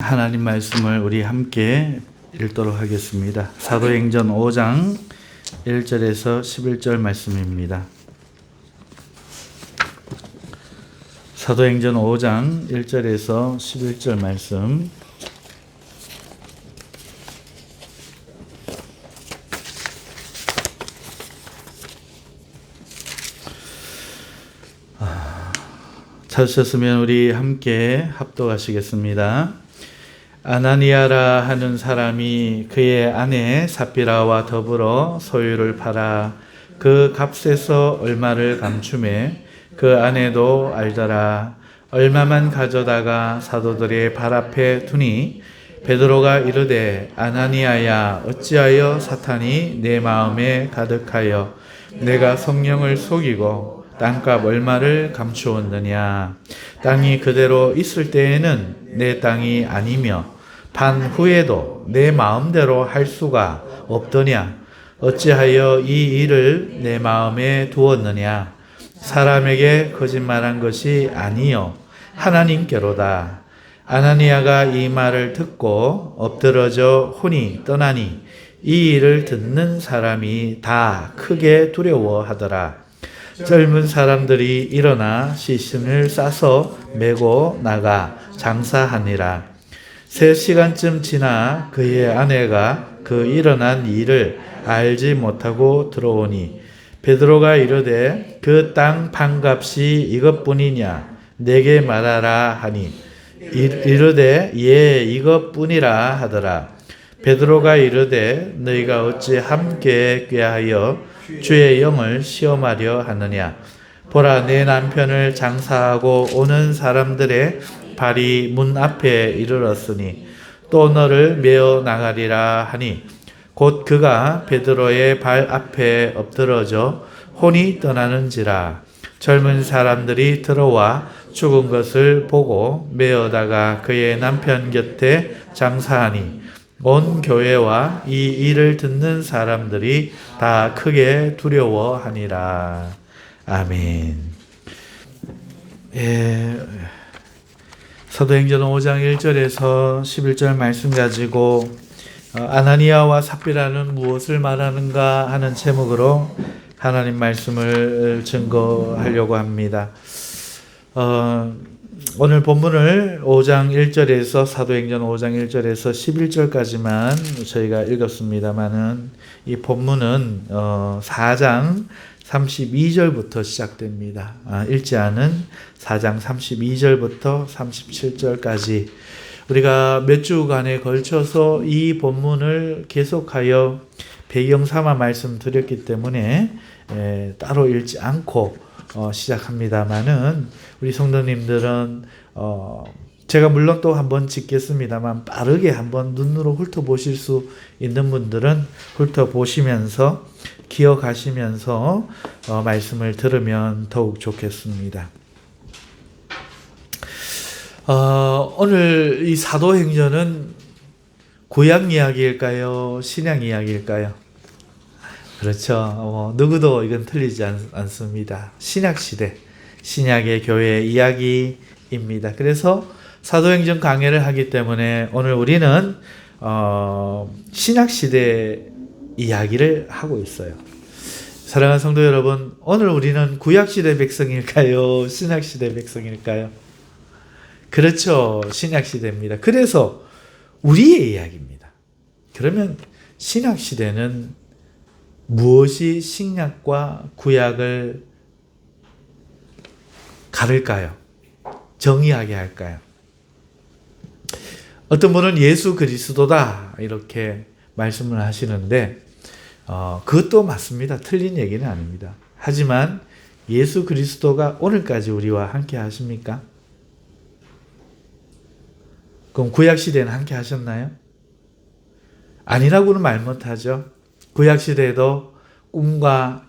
하나님 말씀을 우리 함께 읽도록 하겠습니다. 사도행전 5장 1절에서 11절 말씀입니다. 사도행전 5장 1절에서 11절 말씀. 찾으셨으면 우리 함께 합독하시겠습니다. 아나니아라 하는 사람이 그의 아내 삽비라와 더불어 소유를 팔아 그 값에서 얼마를 감추매 그 아내도 알더라. 얼마만 가져다가 사도들의 발 앞에 두니 베드로가 이르되 아나니아야 어찌하여 사탄이 내 마음에 가득하여 내가 성령을 속이고 땅값 얼마를 감추었느냐. 땅이 그대로 있을 때에는 내 땅이 아니며 반 후에도 내 마음대로 할 수가 없더냐. 어찌하여 이 일을 내 마음에 두었느냐. 사람에게 거짓말한 것이 아니요 하나님께로다. 아나니아가 이 말을 듣고 엎드러져 혼이 떠나니 이 일을 듣는 사람이 다 크게 두려워하더라. 젊은 사람들이 일어나 시신을 싸서 메고 나가 장사하니라. 3시간쯤 지나 그의 아내가 그 일어난 일을 알지 못하고 들어오니 베드로가 이르되 그 땅 판값이 이것뿐이냐 내게 말하라 하니 이르되 예 이것뿐이라 하더라. 베드로가 이르되 너희가 어찌 함께 꾀하여 주의 영을 시험하려 하느냐. 보라 내 남편을 장사하고 오는 사람들의 발이 문 앞에 이르렀으니 또 너를 메어 나가리라 하니 곧 그가 베드로의 발 앞에 엎드러져 혼이 떠나는지라. 젊은 사람들이 들어와 죽은 것을 보고 메어다가 그의 남편 곁에 장사하니 온 교회와 이 일을 듣는 사람들이 다 크게 두려워하니라. 아멘. 사도행전 5장 1절에서 11절 말씀 가지고 아나니아와 삽비라는 무엇을 말하는가 하는 제목으로 하나님 말씀을 증거하려고 합니다. 오늘 본문을 5장 1절에서 사도행전 5장 1절에서 11절까지만 저희가 읽었습니다만은 이 본문은 4장 32절부터 시작됩니다. 읽지 않은 4장 32절부터 37절까지 우리가 몇 주간에 걸쳐서 이 본문을 계속하여 배경 삼아 말씀드렸기 때문에 따로 읽지 않고 시작합니다만은 우리 성도님들은 제가 물론 또 한번 짓겠습니다만 빠르게 한번 눈으로 훑어보실 수 있는 분들은 훑어보시면서 기억하시면서 말씀을 들으면 더욱 좋겠습니다. 오늘 이 사도행전은 구약 이야기일까요? 신약 이야기일까요? 그렇죠. 누구도 이건 틀리지 않습니다. 신약시대, 신약의 교회 이야기입니다. 그래서 사도행전 강해를 하기 때문에 오늘 우리는 신약시대 이야기를 하고 있어요. 사랑하는 성도 여러분, 오늘 우리는 구약시대 백성일까요? 신약시대 백성일까요? 그렇죠. 신약시대입니다. 그래서 우리의 이야기입니다. 그러면 신약시대는 무엇이 신약과 구약을 가를까요? 정의하게 할까요? 어떤 분은 예수 그리스도다 이렇게 말씀을 하시는데 그것도 맞습니다. 틀린 얘기는 아닙니다. 하지만 예수 그리스도가 오늘까지 우리와 함께 하십니까? 그럼 구약시대는 함께 하셨나요? 아니라고는 말 못하죠. 구약시대에도 꿈과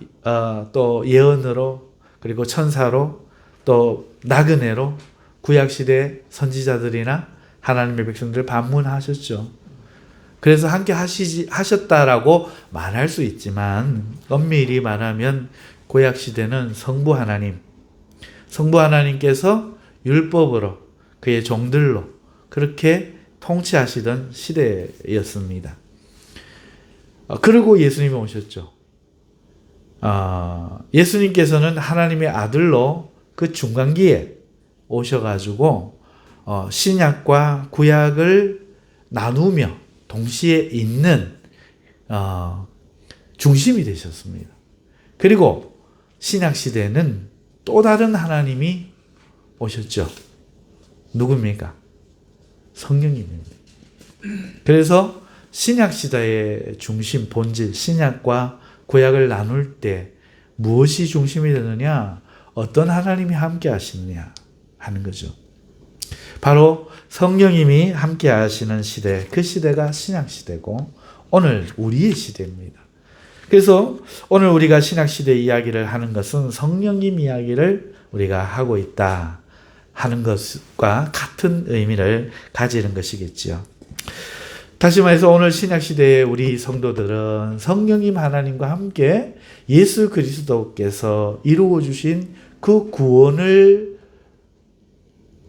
또 예언으로 그리고 천사로 또 나그네로 구약시대 선지자들이나 하나님의 백성들 방문하셨죠. 그래서 함께 하셨다라고 말할 수 있지만 엄밀히 말하면 구약시대는 성부 하나님께서 율법으로 그의 종들로 그렇게 통치하시던 시대였습니다. 그리고 예수님이 오셨죠. 예수님께서는 하나님의 아들로 그 중간기에 오셔가지고 신약과 구약을 나누며 동시에 있는 중심이 되셨습니다. 그리고 신약 시대는 또 다른 하나님이 오셨죠. 누굽니까? 성령님입니다. 그래서 신약 시대의 중심, 본질, 신약과 구약을 나눌 때 무엇이 중심이 되느냐? 어떤 하나님이 함께 하시느냐 하는 거죠. 바로 성령님이 함께 하시는 시대, 그 시대가 신약 시대고 오늘 우리의 시대입니다. 그래서 오늘 우리가 신약 시대 이야기를 하는 것은 성령님 이야기를 우리가 하고 있다 하는 것과 같은 의미를 가지는 것이겠죠. 다시 말해서 오늘 신약 시대의 우리 성도들은 성령님 하나님과 함께 예수 그리스도께서 이루어 주신 그 구원을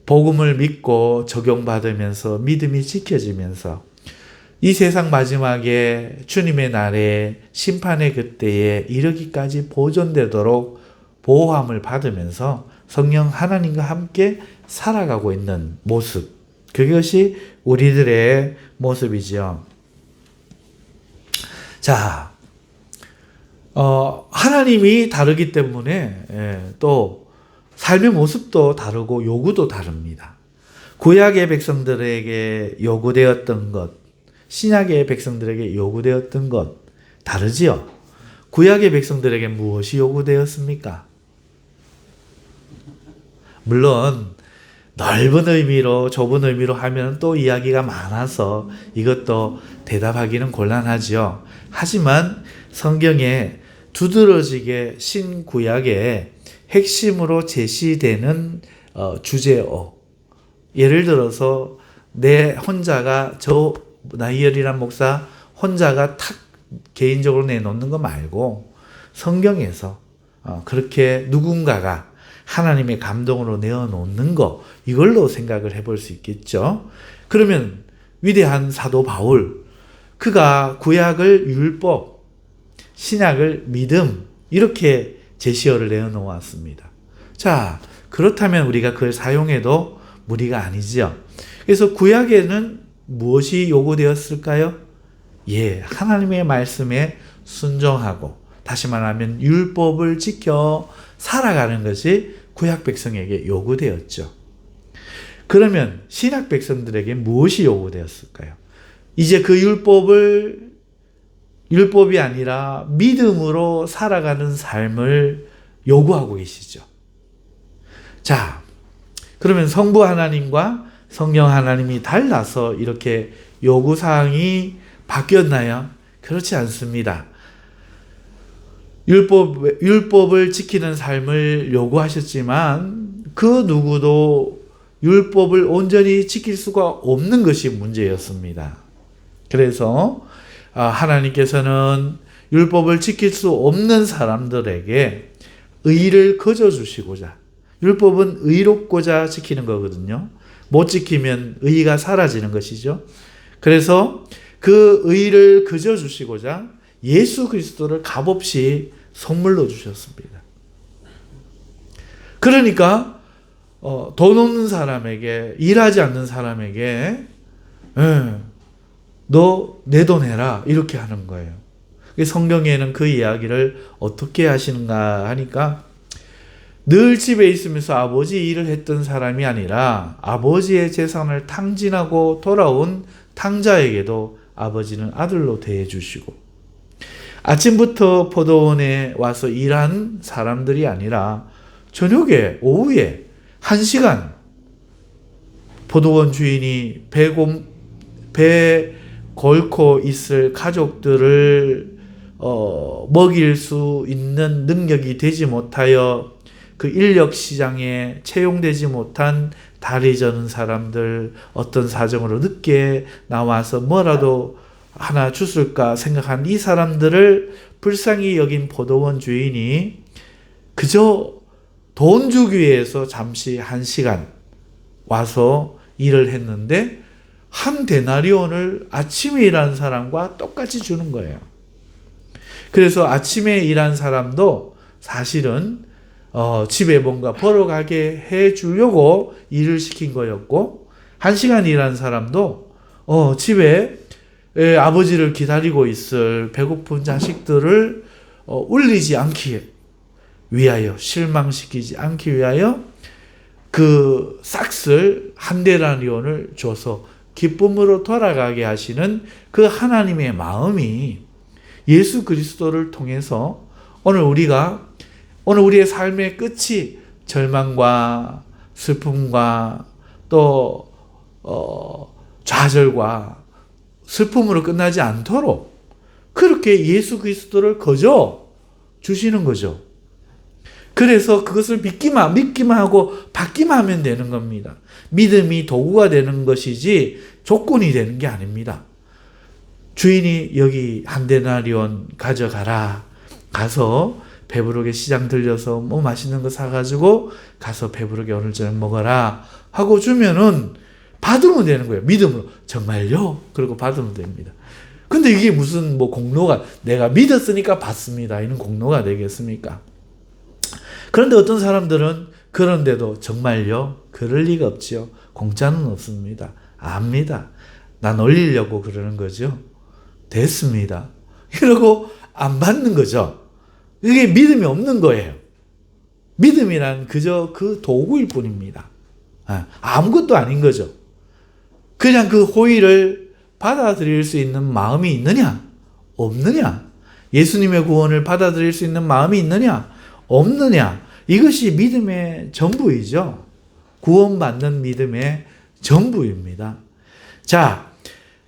복음을 믿고 적용받으면서 믿음이 지켜지면서 이 세상 마지막에 주님의 날에 심판의 그때에 이르기까지 보존되도록 보호함을 받으면서 성령 하나님과 함께 살아가고 있는 모습, 그것이 우리들의 모습이지요. 자, 하나님이 다르기 때문에 또 삶의 모습도 다르고 요구도 다릅니다. 구약의 백성들에게 요구되었던 것, 신약의 백성들에게 요구되었던 것 다르지요. 구약의 백성들에게 무엇이 요구되었습니까? 물론 넓은 의미로 좁은 의미로 하면 또 이야기가 많아서 이것도 대답하기는 곤란하지요. 하지만 성경에 두드러지게 신구약의 핵심으로 제시되는 주제어, 예를 들어서 내 혼자가 나이열이란 목사 혼자가 탁 개인적으로 내놓는 거 말고 성경에서 그렇게 누군가가 하나님의 감동으로 내어놓는 거, 이걸로 생각을 해볼 수 있겠죠. 그러면 위대한 사도 바울, 그가 구약을 율법, 신약을 믿음, 이렇게 제시어를 내어놓았습니다. 자, 그렇다면 우리가 그걸 사용해도 무리가 아니죠. 그래서 구약에는 무엇이 요구되었을까요? 하나님의 말씀에 순종하고, 다시 말하면 율법을 지켜 살아가는 것이 구약 백성에게 요구되었죠. 그러면 신약 백성들에게 무엇이 요구되었을까요? 이제 그 율법이 아니라 믿음으로 살아가는 삶을 요구하고 계시죠. 자, 그러면 성부 하나님과 성령 하나님이 달라서 이렇게 요구사항이 바뀌었나요? 그렇지 않습니다. 율법을 지키는 삶을 요구하셨지만 그 누구도 율법을 온전히 지킬 수가 없는 것이 문제였습니다. 그래서 하나님께서는 율법을 지킬 수 없는 사람들에게 의를 거저주시고자, 율법은 의롭고자 지키는 거거든요. 못 지키면 의가 사라지는 것이죠. 그래서 그 의를 거저주시고자 예수 그리스도를 값없이 선물로 주셨습니다. 그러니까 돈 없는 사람에게, 일하지 않는 사람에게 너 내 돈 해라, 이렇게 하는 거예요. 성경에는 그 이야기를 어떻게 하시는가 하니까, 늘 집에 있으면서 아버지 일을 했던 사람이 아니라 아버지의 재산을 탕진하고 돌아온 탕자에게도 아버지는 아들로 대해주시고, 아침부터 포도원에 와서 일한 사람들이 아니라 저녁에, 오후에 1시간 포도원 주인이 배 걸고 있을 가족들을 먹일 수 있는 능력이 되지 못하여 그 인력 시장에 채용되지 못한 다리 저는 사람들, 어떤 사정으로 늦게 나와서 뭐라도 하나 주술까 생각한 이 사람들을 불쌍히 여긴 포도원 주인이 그저 돈 주기 위해서 잠시 1시간 와서 일을 했는데 한 데나리온을 아침에 일하는 사람과 똑같이 주는 거예요. 그래서 아침에 일한 사람도 사실은 집에 뭔가 벌어가게 해주려고 일을 시킨 거였고, 1시간 일한 사람도 집에 아버지를 기다리고 있을 배고픈 자식들을 울리지 않기 위하여, 실망시키지 않기 위하여 그 싹쓸 한 데나리온을 줘서 기쁨으로 돌아가게 하시는 그 하나님의 마음이 예수 그리스도를 통해서 오늘 우리의 삶의 끝이 절망과 슬픔과 또 좌절과 슬픔으로 끝나지 않도록 그렇게 예수 그리스도를 거저 주시는 거죠. 그래서 그것을 믿기만 하고 받기만 하면 되는 겁니다. 믿음이 도구가 되는 것이지 조건이 되는 게 아닙니다. 주인이 여기 한 데나리온 가져가라. 가서 배부르게 시장 들려서 뭐 맛있는 거 사가지고 가서 배부르게 오늘 저녁 먹어라 하고 주면은 받으면 되는 거예요. 믿음으로. 정말요? 그리고 받으면 됩니다. 근데 이게 무슨 공로가, 내가 믿었으니까 받습니다, 이런 공로가 되겠습니까? 그런데 어떤 사람들은 그런데도 정말요? 그럴 리가 없지요. 공짜는 없습니다. 압니다. 나 놀리려고 그러는 거죠. 됐습니다. 이러고 안 받는 거죠. 이게 믿음이 없는 거예요. 믿음이란 그저 그 도구일 뿐입니다. 아무것도 아닌 거죠. 그냥 그 호의를 받아들일 수 있는 마음이 있느냐? 없느냐? 예수님의 구원을 받아들일 수 있는 마음이 있느냐? 없느냐? 이것이 믿음의 전부이죠. 구원받는 믿음의 전부입니다. 자,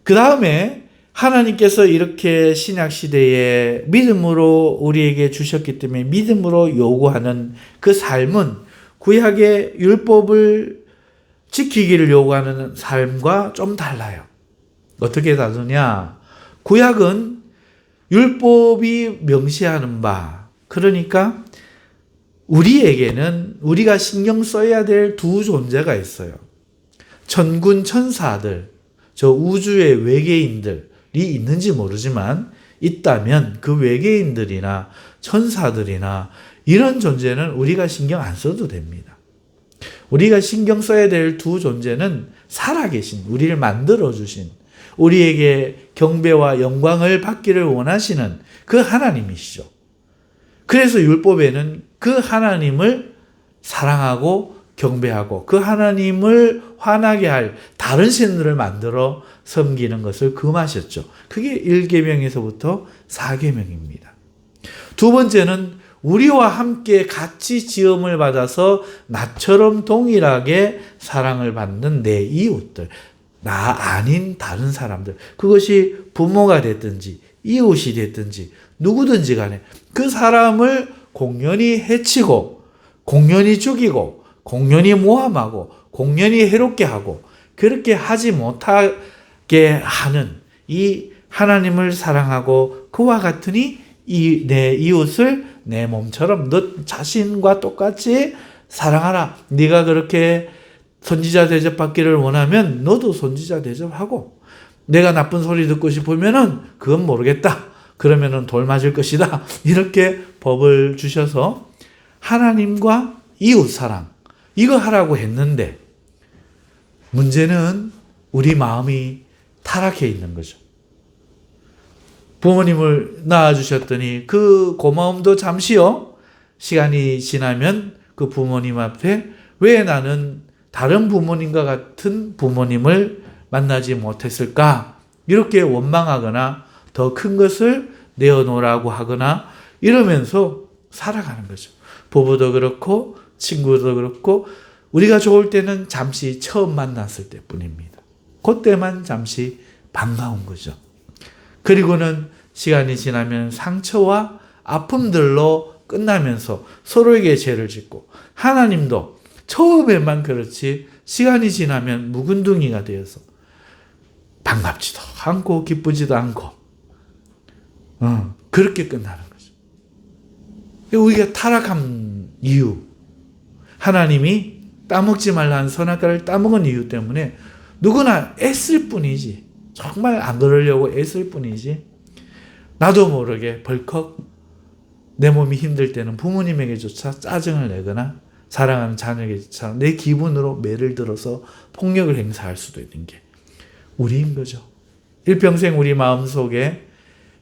그 다음에 하나님께서 이렇게 신약시대에 믿음으로 우리에게 주셨기 때문에 믿음으로 요구하는 그 삶은 구약의 율법을 지키기를 요구하는 삶과 좀 달라요. 어떻게 다르냐? 구약은 율법이 명시하는 바, 그러니까 우리에게는 우리가 신경 써야 될 두 존재가 있어요. 천군 천사들, 저 우주의 외계인들이 있는지 모르지만 있다면 그 외계인들이나 천사들이나 이런 존재는 우리가 신경 안 써도 됩니다. 우리가 신경 써야 될 두 존재는 살아계신, 우리를 만들어주신, 우리에게 경배와 영광을 받기를 원하시는 그 하나님이시죠. 그래서 율법에는 그 하나님을 사랑하고 경배하고 그 하나님을 화나게 할 다른 신들을 만들어 섬기는 것을 금하셨죠. 그게 1계명에서부터 4계명입니다. 두 번째는 우리와 함께 같이 지음을 받아서 나처럼 동일하게 사랑을 받는 내 이웃들, 나 아닌 다른 사람들, 그것이 부모가 됐든지 이웃이 됐든지 누구든지 간에 그 사람을 공연히 해치고 공연히 죽이고 공연히 모함하고 공연히 해롭게 하고 그렇게 하지 못하게 하는 이 하나님을 사랑하고 그와 같으니 내 이웃을 내 몸처럼 너 자신과 똑같이 사랑하라. 네가 그렇게 선지자 대접받기를 원하면 너도 선지자 대접하고, 내가 나쁜 소리 듣고 싶으면은 그건 모르겠다. 그러면은 돌 맞을 것이다. 이렇게 법을 주셔서 하나님과 이웃 사랑, 이거 하라고 했는데 문제는 우리 마음이 타락해 있는 거죠. 부모님을 낳아주셨더니 그 고마움도 잠시요. 시간이 지나면 그 부모님 앞에 왜 나는 다른 부모님과 같은 부모님을 만나지 못했을까? 이렇게 원망하거나 더 큰 것을 내어놓으라고 하거나 이러면서 살아가는 거죠. 부부도 그렇고 친구도 그렇고 우리가 좋을 때는 잠시 처음 만났을 때뿐입니다. 그때만 잠시 반가운 거죠. 그리고는 시간이 지나면 상처와 아픔들로 끝나면서 서로에게 죄를 짓고, 하나님도 처음에만 그렇지 시간이 지나면 묵은둥이가 되어서 반갑지도 않고 기쁘지도 않고 그렇게 끝나는 거죠. 우리가 타락한 이유, 하나님이 따먹지 말라는 선악과를 따먹은 이유 때문에 누구나 애쓸 뿐이지. 정말 안 그러려고 애쓸 뿐이지. 나도 모르게 벌컥 내 몸이 힘들 때는 부모님에게조차 짜증을 내거나 사랑하는 자녀에게조차 내 기분으로 매를 들어서 폭력을 행사할 수도 있는 게 우리인 거죠. 일평생 우리 마음속에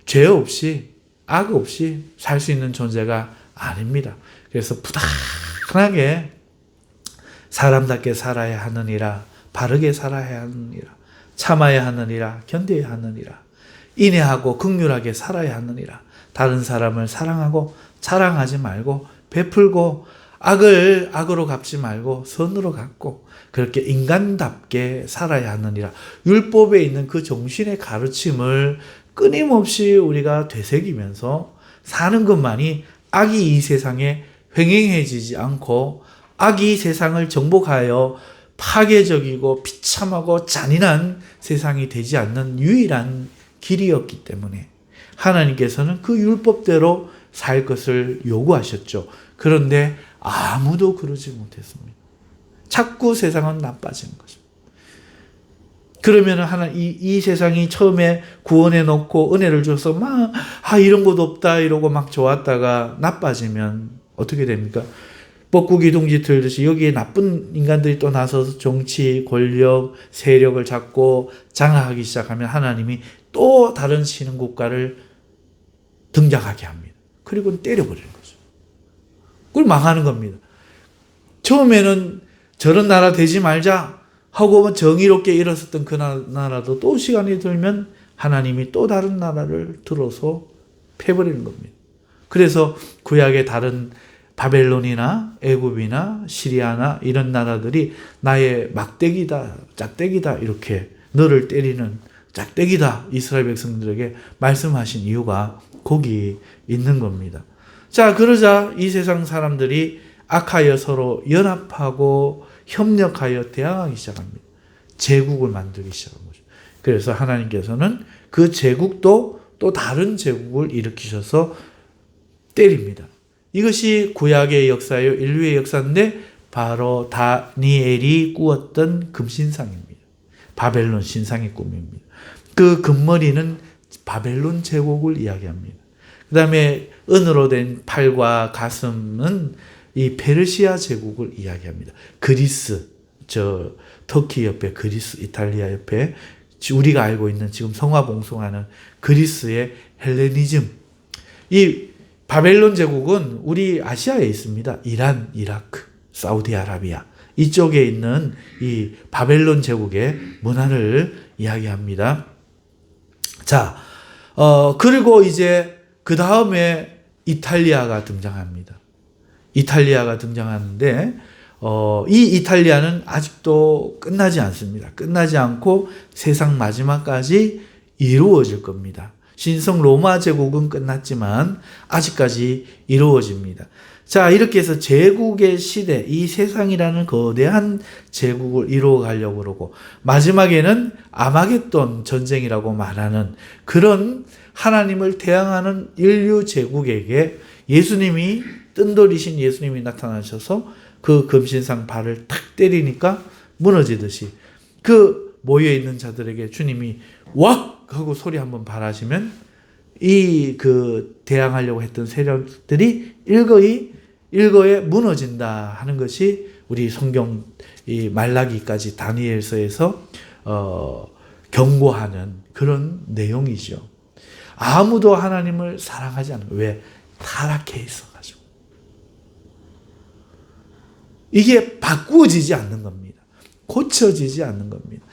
죄 없이 악 없이 살 수 있는 존재가 아닙니다. 그래서 부단하게 사람답게 살아야 하느니라, 바르게 살아야 하느니라, 참아야 하느니라, 견뎌야 하느니라, 인내하고 긍휼하게 살아야 하느니라, 다른 사람을 사랑하고 자랑하지 말고 베풀고 악을 악으로 갚지 말고 선으로 갚고 그렇게 인간답게 살아야 하느니라. 율법에 있는 그 정신의 가르침을 끊임없이 우리가 되새기면서 사는 것만이 악이 이 세상에 횡행해지지 않고 악이 세상을 정복하여 파괴적이고 비참하고 잔인한 세상이 되지 않는 유일한 길이었기 때문에 하나님께서는 그 율법대로 살 것을 요구하셨죠. 그런데 아무도 그러지 못했습니다. 자꾸 세상은 나빠지는 거죠. 그러면 이 세상이 처음에 구원해 놓고 은혜를 줘서 막 이런 것 없다 이러고 막 좋았다가 나빠지면 어떻게 됩니까? 뻐꾸기 둥지 틀듯이 여기에 나쁜 인간들이 또 나서서 정치, 권력, 세력을 잡고 장악하기 시작하면 하나님이 또 다른 신흥 국가를 등장하게 합니다. 그리고 때려버리는 거죠. 그걸 망하는 겁니다. 처음에는 저런 나라 되지 말자 하고 정의롭게 일었었던 그 나라도 또 시간이 들면 하나님이 또 다른 나라를 들어서 패버리는 겁니다. 그래서 구약의 다른 바벨론이나 애굽이나 시리아나 이런 나라들이 나의 막대기다, 짝대기다 이렇게 너를 때리는 짝대기다 이스라엘 백성들에게 말씀하신 이유가 거기 있는 겁니다. 자, 그러자 이 세상 사람들이 악하여 서로 연합하고 협력하여 대항하기 시작합니다. 제국을 만들기 시작한 거죠. 그래서 하나님께서는 그 제국도 또 다른 제국을 일으키셔서 때립니다. 이것이 구약의 역사요, 인류의 역사인데 바로 다니엘이 꾸었던 금신상입니다. 바벨론 신상의 꿈입니다. 그 금머리는 바벨론 제국을 이야기합니다. 그 다음에 은으로 된 팔과 가슴은 이 페르시아 제국을 이야기합니다. 그리스, 터키 옆에 그리스, 이탈리아 옆에 우리가 알고 있는 지금 성화봉송하는 그리스의 헬레니즘. 이 바벨론 제국은 우리 아시아에 있습니다. 이란, 이라크, 사우디아라비아 이쪽에 있는 이 바벨론 제국의 문화를 이야기합니다. 자, 그리고 이제 그 다음에 이탈리아가 등장합니다. 이탈리아가 등장하는데 이 이탈리아는 아직도 끝나지 않습니다. 끝나지 않고 세상 마지막까지 이루어질 겁니다. 신성 로마 제국은 끝났지만 아직까지 이루어집니다. 자, 이렇게 해서 제국의 시대, 이 세상이라는 거대한 제국을 이루어가려고 그러고 마지막에는 아마겟돈 전쟁이라고 말하는 그런 하나님을 대항하는 인류 제국에게 예수님이 뜬돌이신 예수님이 나타나셔서 그 금신상 발을 탁 때리니까 무너지듯이 그 모여있는 자들에게 주님이 왁! 하고 소리 한번 발하시면 이 그 대항하려고 했던 세력들이 일거에 무너진다 하는 것이 우리 성경 이 말라기까지 다니엘서에서 경고하는 그런 내용이죠. 아무도 하나님을 사랑하지 않아요. 왜? 타락해 있어가지고. 이게 바꾸어지지 않는 겁니다. 고쳐지지 않는 겁니다.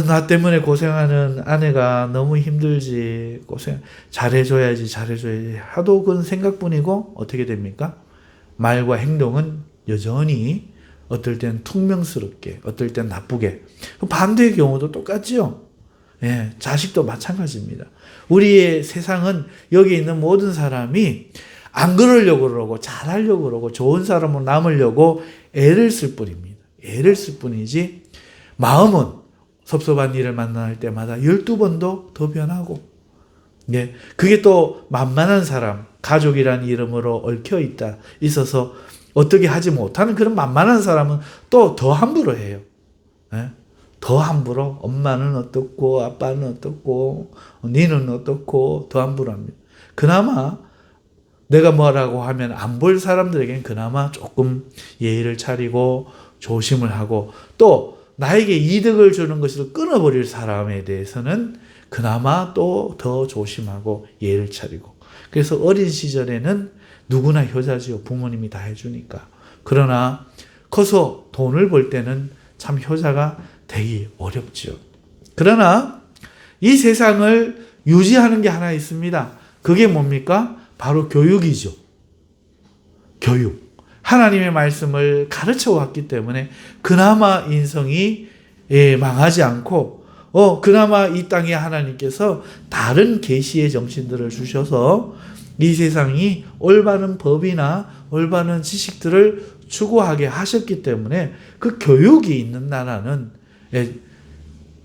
나 때문에 고생하는 아내가 너무 힘들지, 잘해줘야지 하도 그건 생각뿐이고 어떻게 됩니까? 말과 행동은 여전히 어떨 땐 퉁명스럽게, 어떨 땐 나쁘게. 반대의 경우도 똑같죠. 예, 자식도 마찬가지입니다. 우리의 세상은 여기 있는 모든 사람이 안 그러려고 그러고 잘하려고 그러고 좋은 사람으로 남으려고 애를 쓸 뿐입니다. 애를 쓸 뿐이지 마음은 섭섭한 일을 만날 때마다 12번도 더 변하고, 예, 그게 또 만만한 사람, 가족이라는 이름으로 얽혀 있어서 어떻게 하지 못하는 그런 만만한 사람은 또 더 함부로 해요. 예? 더 함부로 엄마는 어떻고 아빠는 어떻고 니는 어떻고 더 함부로 합니다. 그나마 내가 뭐라고 하면 안 볼 사람들에게는 그나마 조금 예의를 차리고 조심을 하고 또 나에게 이득을 주는 것을 끊어버릴 사람에 대해서는 그나마 또 더 조심하고 예의를 차리고 그래서 어린 시절에는 누구나 효자지요. 부모님이 다 해주니까. 그러나 커서 돈을 벌 때는 참 효자가 되기 어렵죠. 그러나 이 세상을 유지하는 게 하나 있습니다. 그게 뭡니까? 바로 교육이죠. 교육. 하나님의 말씀을 가르쳐 왔기 때문에 그나마 인성이 망하지 않고 그나마 이 땅에 하나님께서 다른 계시의 정신들을 주셔서 이 세상이 올바른 법이나 올바른 지식들을 추구하게 하셨기 때문에 그 교육이 있는 나라는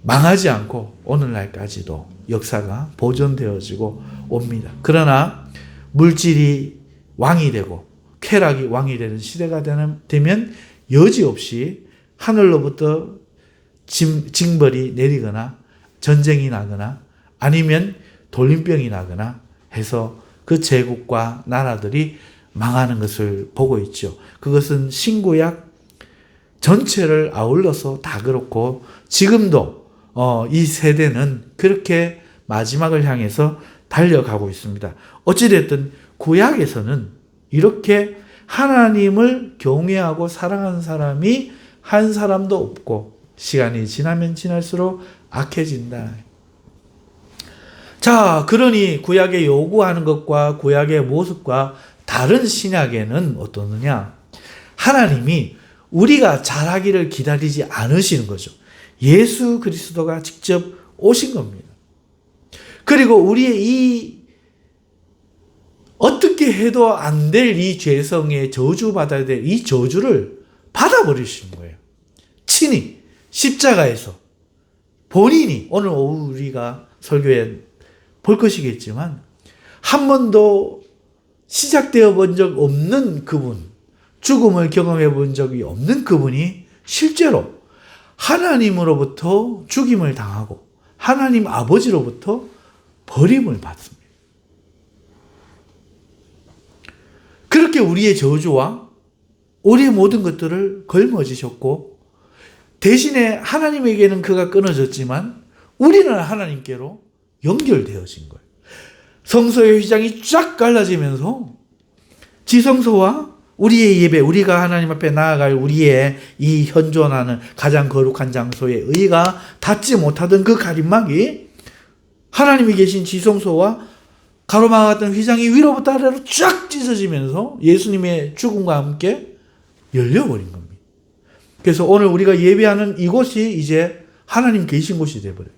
망하지 않고 오늘날까지도 역사가 보존되어지고 옵니다. 그러나 물질이 왕이 되고 쾌락이 왕이 되는 시대가 되면 여지없이 하늘로부터 징벌이 내리거나 전쟁이 나거나 아니면 돌림병이 나거나 해서 그 제국과 나라들이 망하는 것을 보고 있죠. 그것은 신구약 전체를 아울러서 다 그렇고 지금도 이 세대는 그렇게 마지막을 향해서 달려가고 있습니다. 어찌됐든 구약에서는 이렇게 하나님을 경외하고 사랑하는 사람이 한 사람도 없고 시간이 지나면 지날수록 악해진다. 자, 그러니 구약에 요구하는 것과 구약의 모습과 다른 신약에는 어떠느냐? 하나님이 우리가 잘하기를 기다리지 않으시는 거죠. 예수 그리스도가 직접 오신 겁니다. 그리고 우리의 이 어떻게 해도 안 될 이 죄성에 저주받아야 될 이 저주를 받아버리신 거예요. 친히 십자가에서 본인이 오늘 오후 우리가 설교에 볼 것이겠지만 한 번도 시작되어 본 적 없는 그분, 죽음을 경험해 본 적이 없는 그분이 실제로 하나님으로부터 죽임을 당하고 하나님 아버지로부터 버림을 받습니다. 그렇게 우리의 저주와 우리의 모든 것들을 걸머지셨고 대신에 하나님에게는 그가 끊어졌지만 우리는 하나님께로 연결되어진 거예요. 성소의 휘장이 쫙 갈라지면서 지성소와 우리의 예배, 우리가 하나님 앞에 나아갈 우리의 이 현존하는 가장 거룩한 장소에 의가 닿지 못하던 그 가림막이 하나님이 계신 지성소와 가로막 같은 휘장이 위로부터 아래로 쫙 찢어지면서 예수님의 죽음과 함께 열려버린 겁니다. 그래서 오늘 우리가 예배하는 이곳이 이제 하나님 계신 곳이 되어버려요.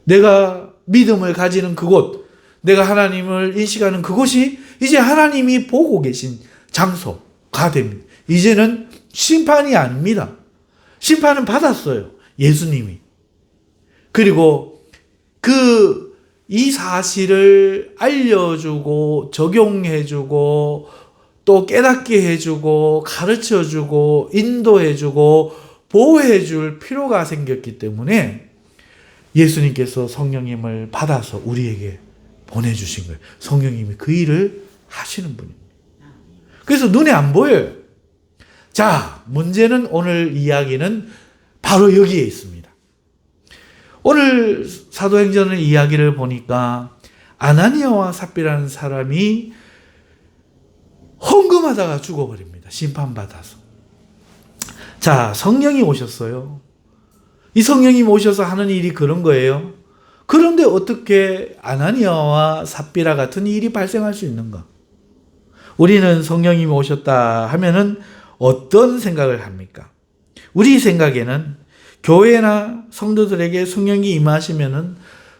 내가 믿음을 가지는 그곳, 내가 하나님을 인식하는 그곳이 이제 하나님이 보고 계신 장소가 됩니다. 이제는 심판이 아닙니다. 심판은 받았어요. 예수님이. 그리고 이 사실을 알려주고 적용해주고 또 깨닫게 해주고 가르쳐주고 인도해주고 보호해줄 필요가 생겼기 때문에 예수님께서 성령님을 받아서 우리에게 보내주신 거예요. 성령님이 그 일을 하시는 분입니다. 그래서 눈에 안 보여요. 자, 문제는 오늘 이야기는 바로 여기에 있습니다. 오늘 사도행전의 이야기를 보니까 아나니아와 삽비라는 사람이 헌금하다가 죽어버립니다. 심판받아서. 자, 성령이 오셨어요. 이 성령이 오셔서 하는 일이 그런 거예요. 그런데 어떻게 아나니아와 삽비라 같은 일이 발생할 수 있는가? 우리는 성령이 오셨다 하면은 어떤 생각을 합니까? 우리 생각에는 교회나 성도들에게 성령이 임하시면은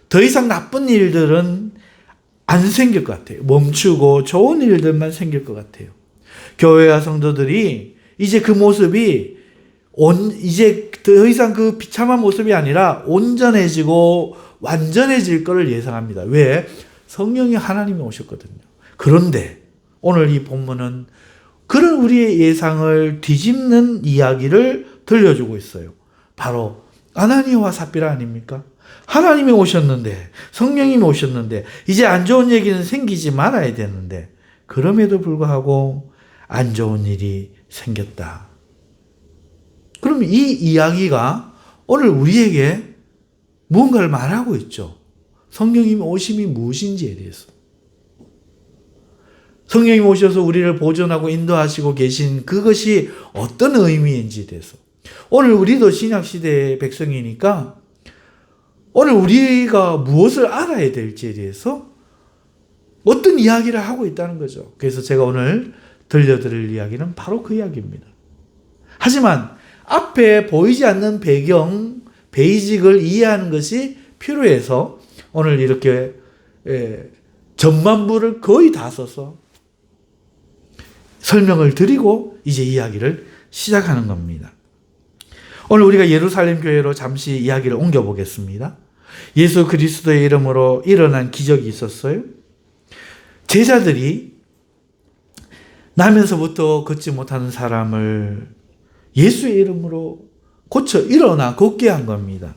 더 이상 나쁜 일들은 안 생길 것 같아요. 멈추고 좋은 일들만 생길 것 같아요. 교회와 성도들이 이제 그 모습이 이제 더 이상 그 비참한 모습이 아니라 온전해지고 완전해질 것을 예상합니다. 왜? 성령이 하나님이 오셨거든요. 그런데 오늘 이 본문은 그런 우리의 예상을 뒤집는 이야기를 들려주고 있어요. 바로 아나니아와 삽비라 아닙니까? 하나님이 오셨는데, 성령님이 오셨는데, 이제 안 좋은 얘기는 생기지 말아야 되는데, 그럼에도 불구하고 안 좋은 일이 생겼다. 그럼 이 이야기가 오늘 우리에게 무언가를 말하고 있죠. 성령님이 오심이 무엇인지에 대해서. 성령님이 오셔서 우리를 보존하고 인도하시고 계신 그것이 어떤 의미인지에 대해서. 오늘 우리도 신약시대의 백성이니까 오늘 우리가 무엇을 알아야 될지에 대해서 어떤 이야기를 하고 있다는 거죠. 그래서 제가 오늘 들려드릴 이야기는 바로 그 이야기입니다. 하지만 앞에 보이지 않는 배경, 베이직을 이해하는 것이 필요해서 오늘 이렇게 전반부를 거의 다 써서 설명을 드리고 이제 이야기를 시작하는 겁니다. 오늘 우리가 예루살렘 교회로 잠시 이야기를 옮겨보겠습니다. 예수 그리스도의 이름으로 일어난 기적이 있었어요. 제자들이 나면서부터 걷지 못하는 사람을 예수의 이름으로 고쳐 일어나 걷게 한 겁니다.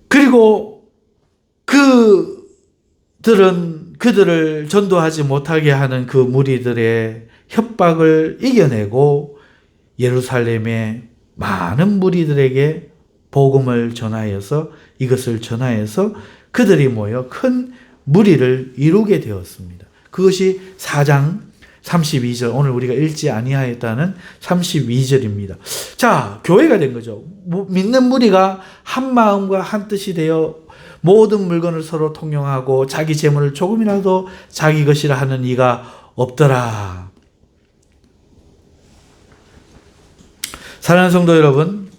그리고 그들을 전도하지 못하게 하는 그 무리들의 협박을 이겨내고 예루살렘의 많은 무리들에게 복음을 전하여서 이것을 전하여서 그들이 모여 큰 무리를 이루게 되었습니다. 그것이 4장 32절, 오늘 우리가 읽지 아니하였다는 32절입니다. 자, 교회가 된 거죠. 믿는 무리가 한 마음과 한 뜻이 되어 모든 물건을 서로 통용하고 자기 재물을 조금이라도 자기 것이라 하는 이가 없더라. 사랑하는 성도 여러분,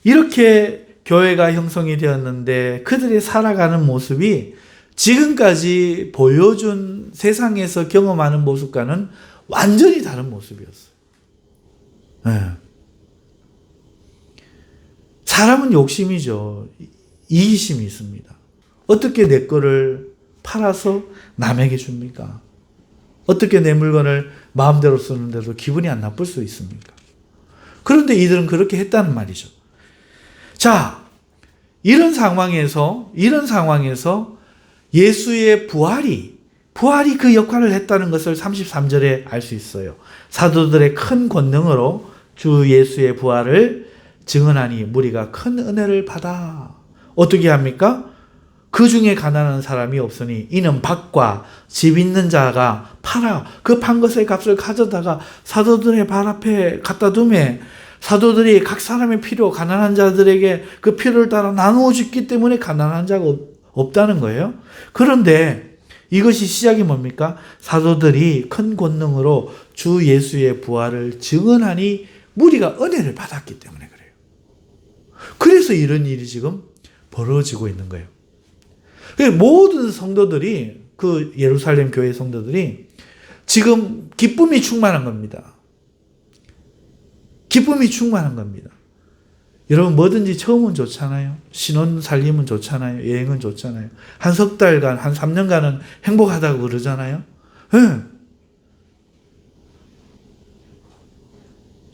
이렇게 교회가 형성이 되었는데 그들이 살아가는 모습이 지금까지 보여준 세상에서 경험하는 모습과는 완전히 다른 모습이었어요. 네. 사람은 욕심이죠. 이기심이 있습니다. 어떻게 내 거를 팔아서 남에게 줍니까? 어떻게 내 물건을 마음대로 쓰는데도 기분이 안 나쁠 수 있습니까? 그런데 이들은 그렇게 했다는 말이죠. 자, 이런 상황에서 예수의 부활이 그 역할을 했다는 것을 33절에 알 수 있어요. 사도들의 큰 권능으로 주 예수의 부활을 증언하니 무리가 큰 은혜를 받아. 어떻게 합니까? 그 중에 가난한 사람이 없으니 이는 밭과 집 있는 자가 팔아 그 판 것의 값을 가져다가 사도들의 발 앞에 갖다 두매 사도들이 각 사람의 필요, 가난한 자들에게 그 필요를 따라 나누어 줬기 때문에 가난한 자가 없다는 거예요. 그런데 이것이 시작이 뭡니까? 사도들이 큰 권능으로 주 예수의 부활을 증언하니 무리가 은혜를 받았기 때문에 그래요. 그래서 이런 일이 지금 벌어지고 있는 거예요. 모든 성도들이, 그 예루살렘 교회 성도들이 지금 기쁨이 충만한 겁니다. 기쁨이 충만한 겁니다. 여러분, 뭐든지 처음은 좋잖아요. 신혼 살림은 좋잖아요. 여행은 좋잖아요. 한 석 달간, 한 3년간은 행복하다고 그러잖아요. 네.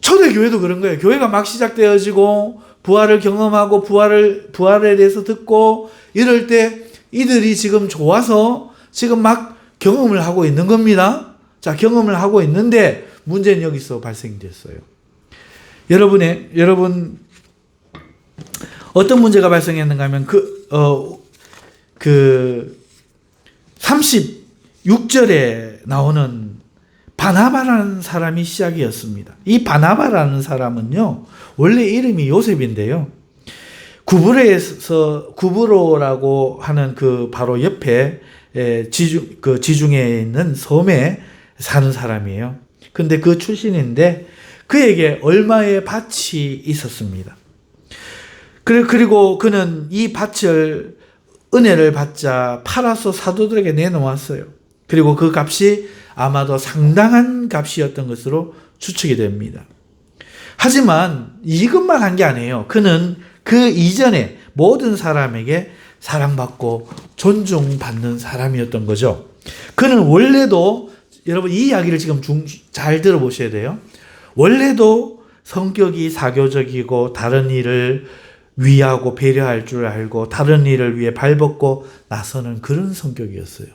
초대교회도 그런 거예요. 교회가 막 시작되어지고 부활을 경험하고 부활에 대해서 듣고 이럴 때 이들이 지금 좋아서 지금 막 경험을 하고 있는 겁니다. 자, 경험을 하고 있는데 문제는 여기서 발생이 됐어요. 여러분 어떤 문제가 발생했는가 하면 그 36절에 나오는 바나바라는 사람이 시작이었습니다. 이 바나바라는 사람은요, 원래 이름이 요셉인데요. 구브로라고 하는 그 바로 옆에 지중해에 있는 섬에 사는 사람이에요. 근데 그 출신인데 그에게 얼마의 밭이 있었습니다. 그리고 그는 이 밭을 은혜를 받자 팔아서 사도들에게 내놓았어요. 그리고 그 값이 아마도 상당한 값이었던 것으로 추측이 됩니다. 하지만 이것만 한 게 아니에요. 그는 그 이전에 모든 사람에게 사랑받고 존중받는 사람이었던 거죠. 그는 원래도 여러분 이 이야기를 지금 잘 들어보셔야 돼요. 원래도 성격이 사교적이고 다른 일을 위하고 배려할 줄 알고 다른 일을 위해 발벗고 나서는 그런 성격이었어요.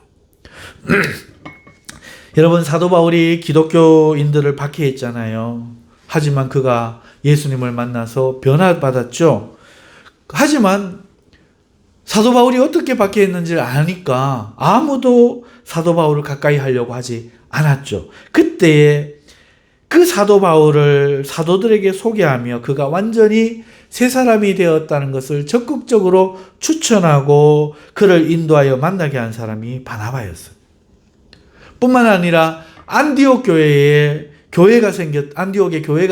여러분 사도 바울이 기독교인들을 박해했잖아요. 하지만 그가 예수님을 만나서 변화받았죠. 하지만 사도 바울이 어떻게 박해했는지를 아니까 아무도 사도 바울을 가까이 하려고 하지 않았죠. 그때에 그 사도 바울을 사도들에게 소개하며 그가 완전히 새 사람이 되었다는 것을 적극적으로 추천하고 그를 인도하여 만나게 한 사람이 바나바였어요. 뿐만 아니라 안디옥에 교회가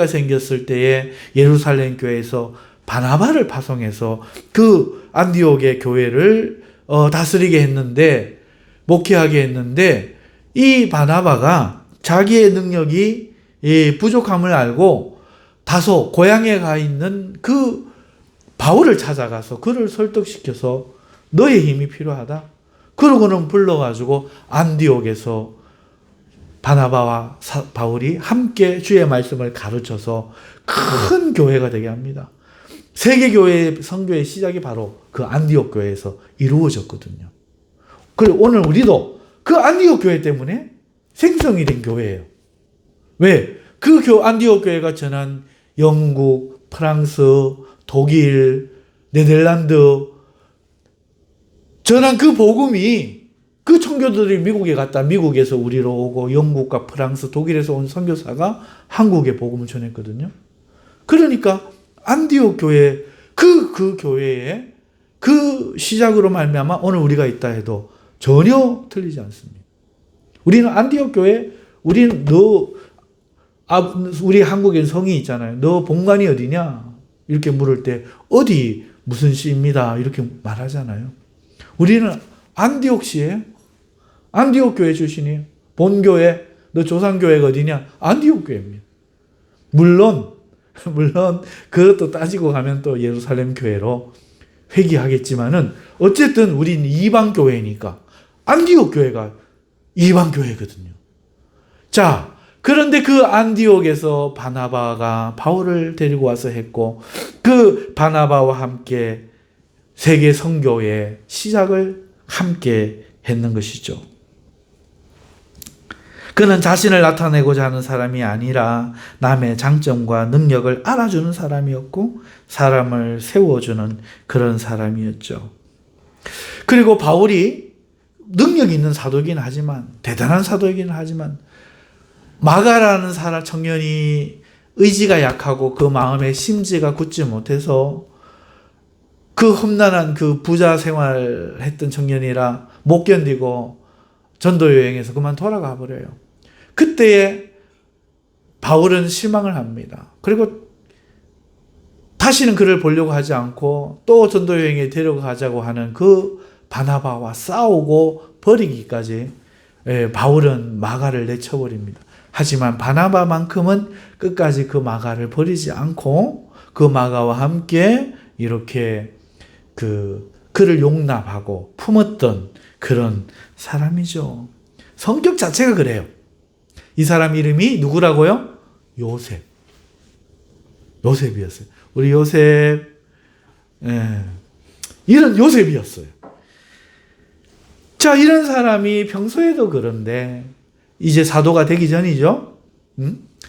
생겼을 때에 예루살렘 교회에서 바나바를 파송해서 그 안디옥의 교회를 다스리게 했는데, 목회하게 했는데, 이 바나바가 자기의 능력이 부족함을 알고 다소 고향에 가 있는 그 바울을 찾아가서 그를 설득시켜서 너의 힘이 필요하다. 그러고는 불러가지고 안디옥에서 바나바와 바울이 함께 주의 말씀을 가르쳐서 큰 교회가 되게 합니다. 세계교회의 선교의 시작이 바로 그 안디옥 교회에서 이루어졌거든요. 그리고 오늘 우리도 그 안디옥 교회 때문에 생성이 된 교회예요. 왜? 그 안디옥 교회가 전한 영국, 프랑스, 독일, 네덜란드 전한 그 복음이 그 청교도들이 미국에 갔다 미국에서 우리로 오고 영국과 프랑스, 독일에서 온 선교사가 한국에 복음을 전했거든요. 그러니까 안디옥 교회 그 교회에 그 시작으로 말미암아 오늘 우리가 있다 해도 전혀 틀리지 않습니다. 우리는 안디옥 교회 우리는 우리 한국엔 성이 있잖아요. 너 본관이 어디냐? 이렇게 물을 때 어디 무슨 시입니다. 이렇게 말하잖아요. 우리는 안디옥시예요. 안디옥 교회 출신이에요. 본교회, 너 조상교회가 어디냐? 안디옥 교회입니다. 물론 그것도 따지고 가면 또 예루살렘 교회로 회귀하겠지만은 어쨌든 우리는 이방 교회니까 안디옥 교회가 이방 교회거든요. 자, 그런데 그 안디옥에서 바나바가 바울을 데리고 와서 했고 그 바나바와 함께 세계 선교의 시작을 함께 했는 것이죠. 그는 자신을 나타내고자 하는 사람이 아니라 남의 장점과 능력을 알아주는 사람이었고 사람을 세워주는 그런 사람이었죠. 그리고 바울이 능력 있는 사도이긴 하지만 대단한 사도이긴 하지만 마가라는 청년이 의지가 약하고 그 마음의 심지가 굳지 못해서 그 험난한 그 부자 생활했던 청년이라 못 견디고 전도 여행에서 그만 돌아가 버려요. 그때에 바울은 실망을 합니다. 그리고 다시는 그를 보려고 하지 않고 또 전도 여행에 데려가자고 하는 그 바나바와 싸우고 버리기까지 바울은 마가를 내쳐버립니다. 하지만 바나바만큼은 끝까지 그 마가를 버리지 않고 그 마가와 함께 이렇게 그를 용납하고 품었던 그런 사람이죠. 성격 자체가 그래요. 이 사람 이름이 누구라고요? 요셉. 요셉이었어요. 우리 요셉, 이런 요셉이었어요. 자, 이런 사람이 평소에도 그런데 이제 사도가 되기 전이죠.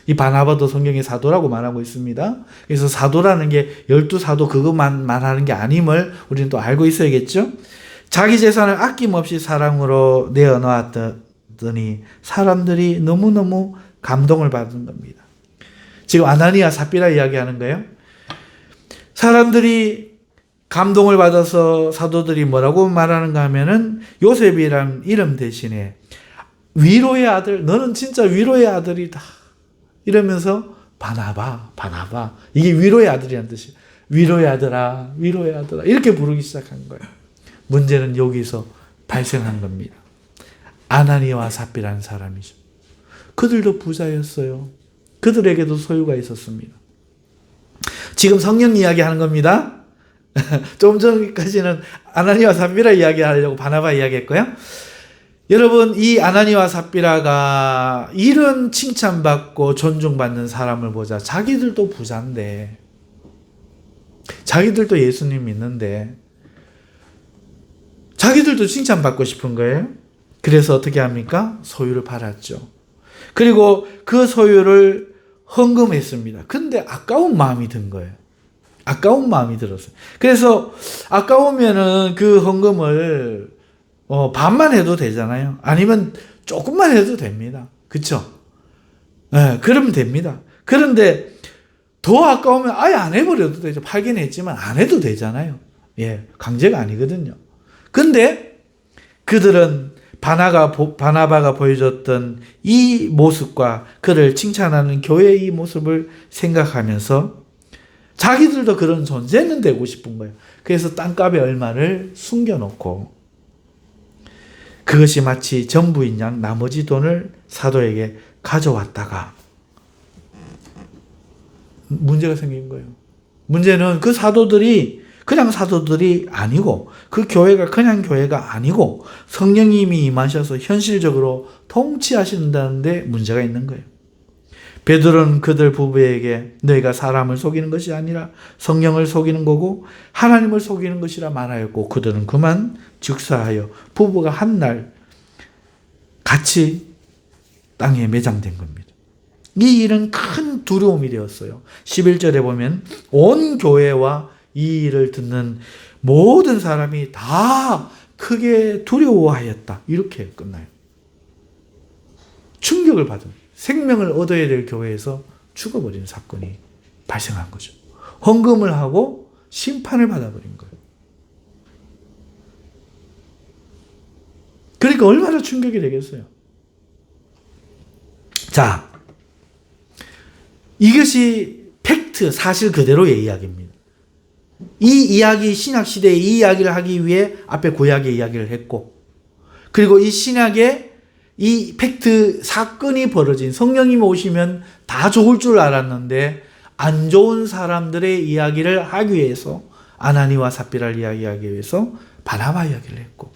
이 바나바도 성경에 사도라고 말하고 있습니다. 그래서 사도라는 게 12사도 그것만 말하는 게 아님을 우리는 또 알고 있어야겠죠. 자기 재산을 아낌없이 사랑으로 내어놓았더니 사람들이 너무너무 감동을 받은 겁니다. 지금 아나니아 삽비라 이야기하는 거예요. 사람들이 감동을 받아서 사도들이 뭐라고 말하는가 하면은 요셉이란 이름 대신에 위로의 아들, 너는 진짜 위로의 아들이다. 이러면서 바나바. 이게 위로의 아들이라는 뜻이에요. 위로의 아들아, 위로의 아들아. 이렇게 부르기 시작한 거예요. 문제는 여기서 발생한 겁니다. 아나니아와 삽비라는 사람이죠. 그들도 부자였어요. 그들에게도 소유가 있었습니다. 지금 성령 이야기하는 겁니다. 좀 전까지는 아나니와 삽비라 이야기하려고 바나바 이야기했고요. 여러분, 이 아나니와 삽비라가 이런 칭찬받고 존중받는 사람을 보자. 자기들도 부자인데, 자기들도 예수님 믿는데, 자기들도 칭찬받고 싶은 거예요. 그래서 어떻게 합니까? 소유를 팔았죠. 그리고 그 소유를 헌금했습니다. 근데 아까운 마음이 든 거예요. 아까운 마음이 들었어요. 그래서 아까우면은 그 헌금을 반만 해도 되잖아요. 아니면 조금만 해도 됩니다. 그쵸? 네, 그러면 됩니다. 그런데 더 아까우면 아예 안 해버려도 되죠. 팔긴 했지만 안 해도 되잖아요. 예, 강제가 아니거든요. 근데 그들은 바나바가 보여줬던 이 모습과 그를 칭찬하는 교회의 이 모습을 생각하면서 자기들도 그런 존재는 되고 싶은 거예요. 그래서 땅값의 얼마를 숨겨놓고 그것이 마치 전부인 양 나머지 돈을 사도에게 가져왔다가 문제가 생긴 거예요. 문제는 그 사도들이 그냥 사도들이 아니고 그 교회가 그냥 교회가 아니고 성령님이 임하셔서 현실적으로 통치하신다는데 문제가 있는 거예요. 베드로는 그들 부부에게 너희가 사람을 속이는 것이 아니라 성령을 속이는 거고 하나님을 속이는 것이라 말하였고 그들은 그만 즉사하여 부부가 한 날 같이 땅에 매장된 겁니다. 이 일은 큰 두려움이 되었어요. 11절에 보면 온 교회와 이 일을 듣는 모든 사람이 다 크게 두려워하였다. 이렇게 끝나요. 충격을 받은 생명을 얻어야 될 교회에서 죽어버린 사건이 발생한 거죠. 헌금을 하고 심판을 받아버린 거예요. 그러니까 얼마나 충격이 되겠어요. 자, 이것이 팩트, 사실 그대로의 이야기입니다. 이 이야기, 신약시대의 이 이야기를 하기 위해 앞에 구약의 이야기를 했고, 그리고 이 신약의 이 팩트 사건이 벌어진 성령님 오시면 다 좋을 줄 알았는데 안 좋은 사람들의 이야기를 하기 위해서 아나니와 삽비라를 이야기하기 위해서 바나바 이야기를 했고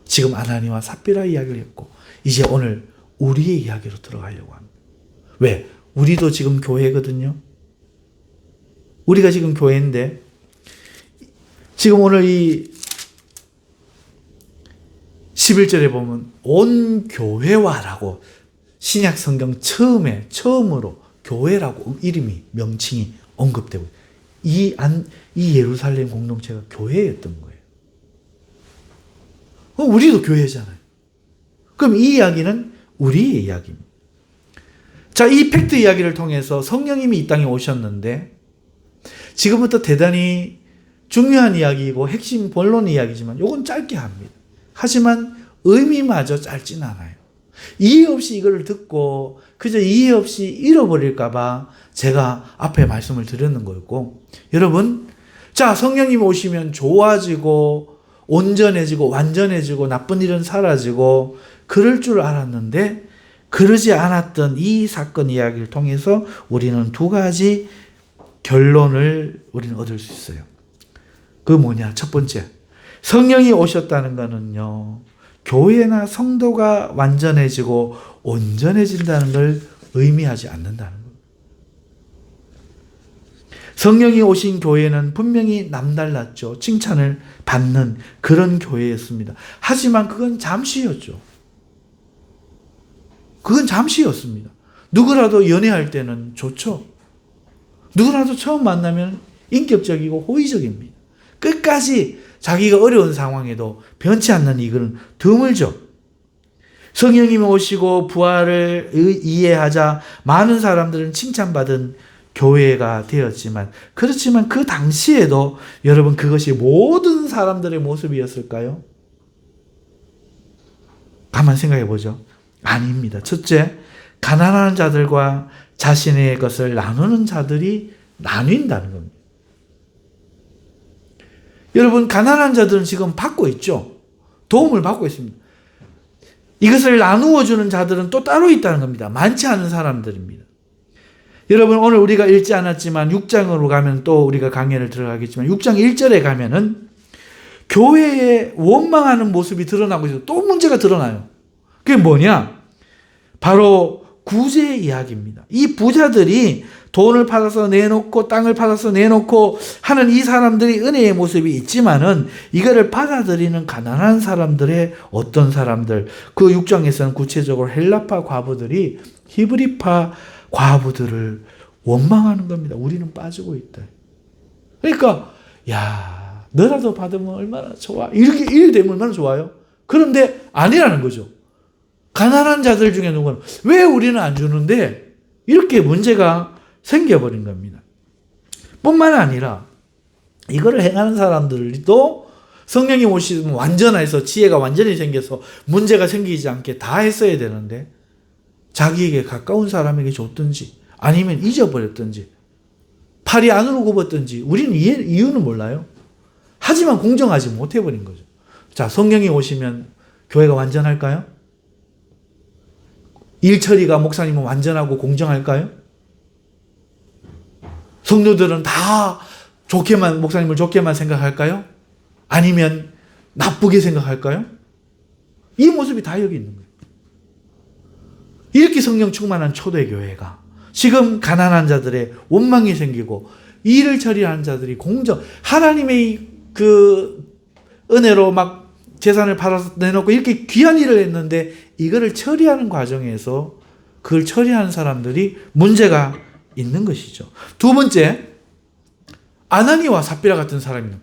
지금 아나니와 삽비라 이야기를 했고 이제 오늘 우리의 이야기로 들어가려고 합니다. 왜? 우리도 지금 교회거든요. 우리가 지금 교회인데 지금 오늘 이 11절에 보면 온 교회와라고 신약 성경 처음으로 교회라고 이름이 명칭이 언급되고 이 예루살렘 공동체가 교회였던 거예요. 우리도 교회잖아요. 그럼 이 이야기는 우리의 이야기입니다. 자, 이 팩트 이야기를 통해서 성령님이 이 땅에 오셨는데 지금부터 대단히 중요한 이야기이고 핵심 본론 이야기지만 이건 짧게 합니다. 하지만 의미마저 짧진 않아요. 이해 없이 이걸 듣고 그저 이해 없이 잃어버릴까 봐 제가 앞에 말씀을 드렸는 거였고 여러분, 자, 성령님 오시면 좋아지고 온전해지고 완전해지고 나쁜 일은 사라지고 그럴 줄 알았는데 그러지 않았던 이 사건 이야기를 통해서 우리는 두 가지 결론을 우리는 얻을 수 있어요. 그 뭐냐? 첫 번째, 성령이 오셨다는 것은요, 교회나 성도가 완전해지고 온전해진다는 걸 의미하지 않는다는 거예요. 성령이 오신 교회는 분명히 남달랐죠. 칭찬을 받는 그런 교회였습니다. 하지만 그건 잠시였죠. 그건 잠시였습니다. 누구라도 연애할 때는 좋죠. 누구라도 처음 만나면 인격적이고 호의적입니다. 끝까지 자기가 어려운 상황에도 변치 않는 이거는 드물죠. 성령님이 오시고 부활을 이해하자 많은 사람들은 칭찬받은 교회가 되었지만 그렇지만 그 당시에도 여러분 그것이 모든 사람들의 모습이었을까요? 가만 생각해 보죠. 아닙니다. 첫째, 가난한 자들과 자신의 것을 나누는 자들이 나뉜다는 겁니다. 여러분, 가난한 자들은 지금 받고 있죠. 도움을 받고 있습니다. 이것을 나누어 주는 자들은 또 따로 있다는 겁니다. 많지 않은 사람들입니다. 여러분 오늘 우리가 읽지 않았지만 6장으로 가면 또 우리가 강해를 들어가겠지만 6장 1절에 가면은 교회에 원망하는 모습이 드러나고 있어요. 또 문제가 드러나요. 그게 뭐냐? 바로 구제의 이야기입니다. 이 부자들이 돈을 받아서 내놓고 땅을 받아서 내놓고 하는 이 사람들이 은혜의 모습이 있지만은 이거를 받아들이는 가난한 사람들의 어떤 사람들, 그 6장에서는 구체적으로 헬라파 과부들이 히브리파 과부들을 원망하는 겁니다. 우리는 빠지고 있다. 그러니까 야, 너라도 받으면 얼마나 좋아. 이렇게 되면 얼마나 좋아요. 그런데 아니라는 거죠. 가난한 자들 중에 누구는 왜 우리는 안 주는데 이렇게 문제가 생겨버린 겁니다. 뿐만 아니라 이거를 행하는 사람들도 성령이 오시면 완전해서 지혜가 완전히 생겨서 문제가 생기지 않게 다 했어야 되는데 자기에게 가까운 사람에게 줬든지 아니면 잊어버렸든지 팔이 안으로 굽었든지 우리는 이유는 몰라요. 하지만 공정하지 못해버린 거죠. 자, 성령이 오시면 교회가 완전할까요? 일 처리가 목사님은 완전하고 공정할까요? 성도들은 다 목사님을 좋게만 생각할까요? 아니면 나쁘게 생각할까요? 이 모습이 다 여기 있는 거예요. 이렇게 성령 충만한 초대교회가 지금 가난한 자들의 원망이 생기고 일을 처리하는 자들이 하나님의 그 은혜로 막 재산을 팔아서 내놓고 이렇게 귀한 일을 했는데 이거를 처리하는 과정에서 그걸 처리하는 사람들이 문제가 있는 것이죠. 두 번째, 아나니와 삽비라 같은 사람입니다.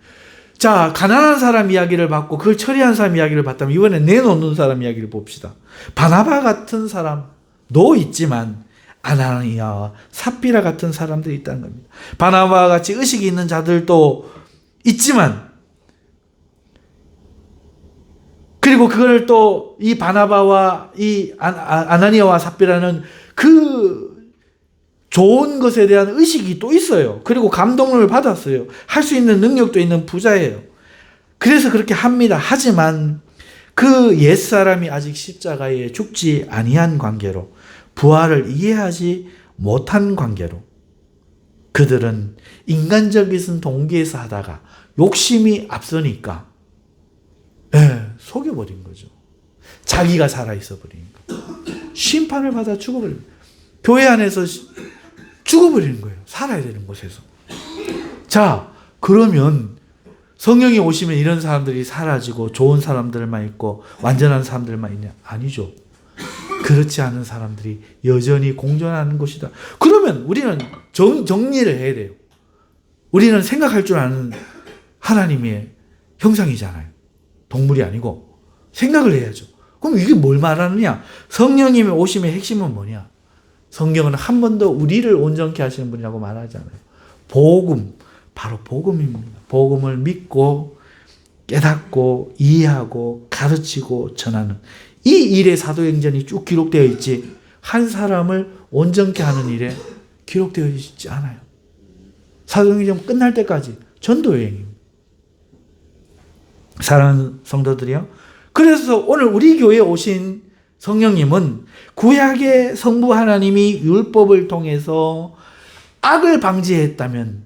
자, 가난한 사람 이야기를 받고 그걸 처리한 사람 이야기를 봤다면 이번에 내놓는 사람 이야기를 봅시다. 바나바 같은 사람도 있지만 아나니아와 삽비라 같은 사람들이 있다는 겁니다. 바나바와 같이 의식이 있는 자들도 있지만 그리고 그걸 또 이 바나바와 이 아나니아와 삽비라는 그 좋은 것에 대한 의식이 또 있어요. 그리고 감동을 받았어요. 할 수 있는 능력도 있는 부자예요. 그래서 그렇게 합니다. 하지만 그 옛사람이 아직 십자가에 죽지 아니한 관계로 부활을 이해하지 못한 관계로 그들은 인간적인 동기에서 하다가 욕심이 앞서니까 속여버린 거죠. 자기가 살아있어 버리니까. 심판을 받아 죽어버린 거예요. 교회 안에서 죽어버리는 거예요. 살아야 되는 곳에서. 자, 그러면 성령이 오시면 이런 사람들이 사라지고 좋은 사람들만 있고 완전한 사람들만 있냐? 아니죠. 그렇지 않은 사람들이 여전히 공존하는 것이다. 그러면 우리는 정리를 해야 돼요. 우리는 생각할 줄 아는 하나님의 형상이잖아요. 동물이 아니고 생각을 해야죠. 그럼 이게 뭘 말하느냐? 성령님의 오심의 핵심은 뭐냐? 성경은 한 번도 우리를 온전케 하시는 분이라고 말하잖아요. 복음, 바로 복음입니다. 복음을 믿고 깨닫고 이해하고 가르치고 전하는 이 일에 사도행전이 쭉 기록되어 있지 한 사람을 온전케 하는 일에 기록되어 있지 않아요. 사도행전 끝날 때까지 전도여행입니다. 사랑하는 성도들이요. 그래서 오늘 우리 교회에 오신 성령님은 구약의 성부 하나님이 율법을 통해서 악을 방지했다면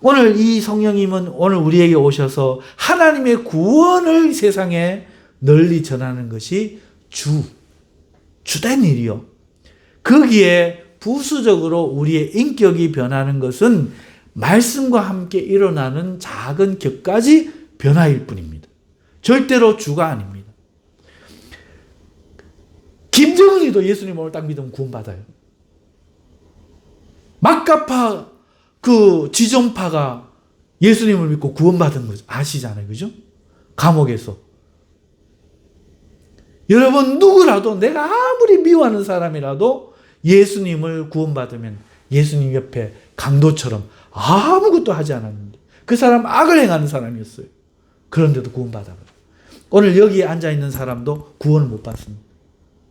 오늘 이 성령님은 오늘 우리에게 오셔서 하나님의 구원을 세상에 널리 전하는 것이 주된 일이요. 거기에 부수적으로 우리의 인격이 변하는 것은 말씀과 함께 일어나는 작은 격가지 변화일 뿐입니다. 절대로 주가 아닙니다. 김정은이도 예수님을 딱 믿으면 구원받아요. 막가파 그 지존파가 예수님을 믿고 구원받은 거죠. 아시잖아요. 그죠? 감옥에서. 여러분 누구라도 내가 아무리 미워하는 사람이라도 예수님을 구원받으면 예수님 옆에 강도처럼 아무것도 하지 않았는데 그 사람 악을 행하는 사람이었어요. 그런데도 구원받아요. 오늘 여기에 앉아있는 사람도 구원을 못 받습니다.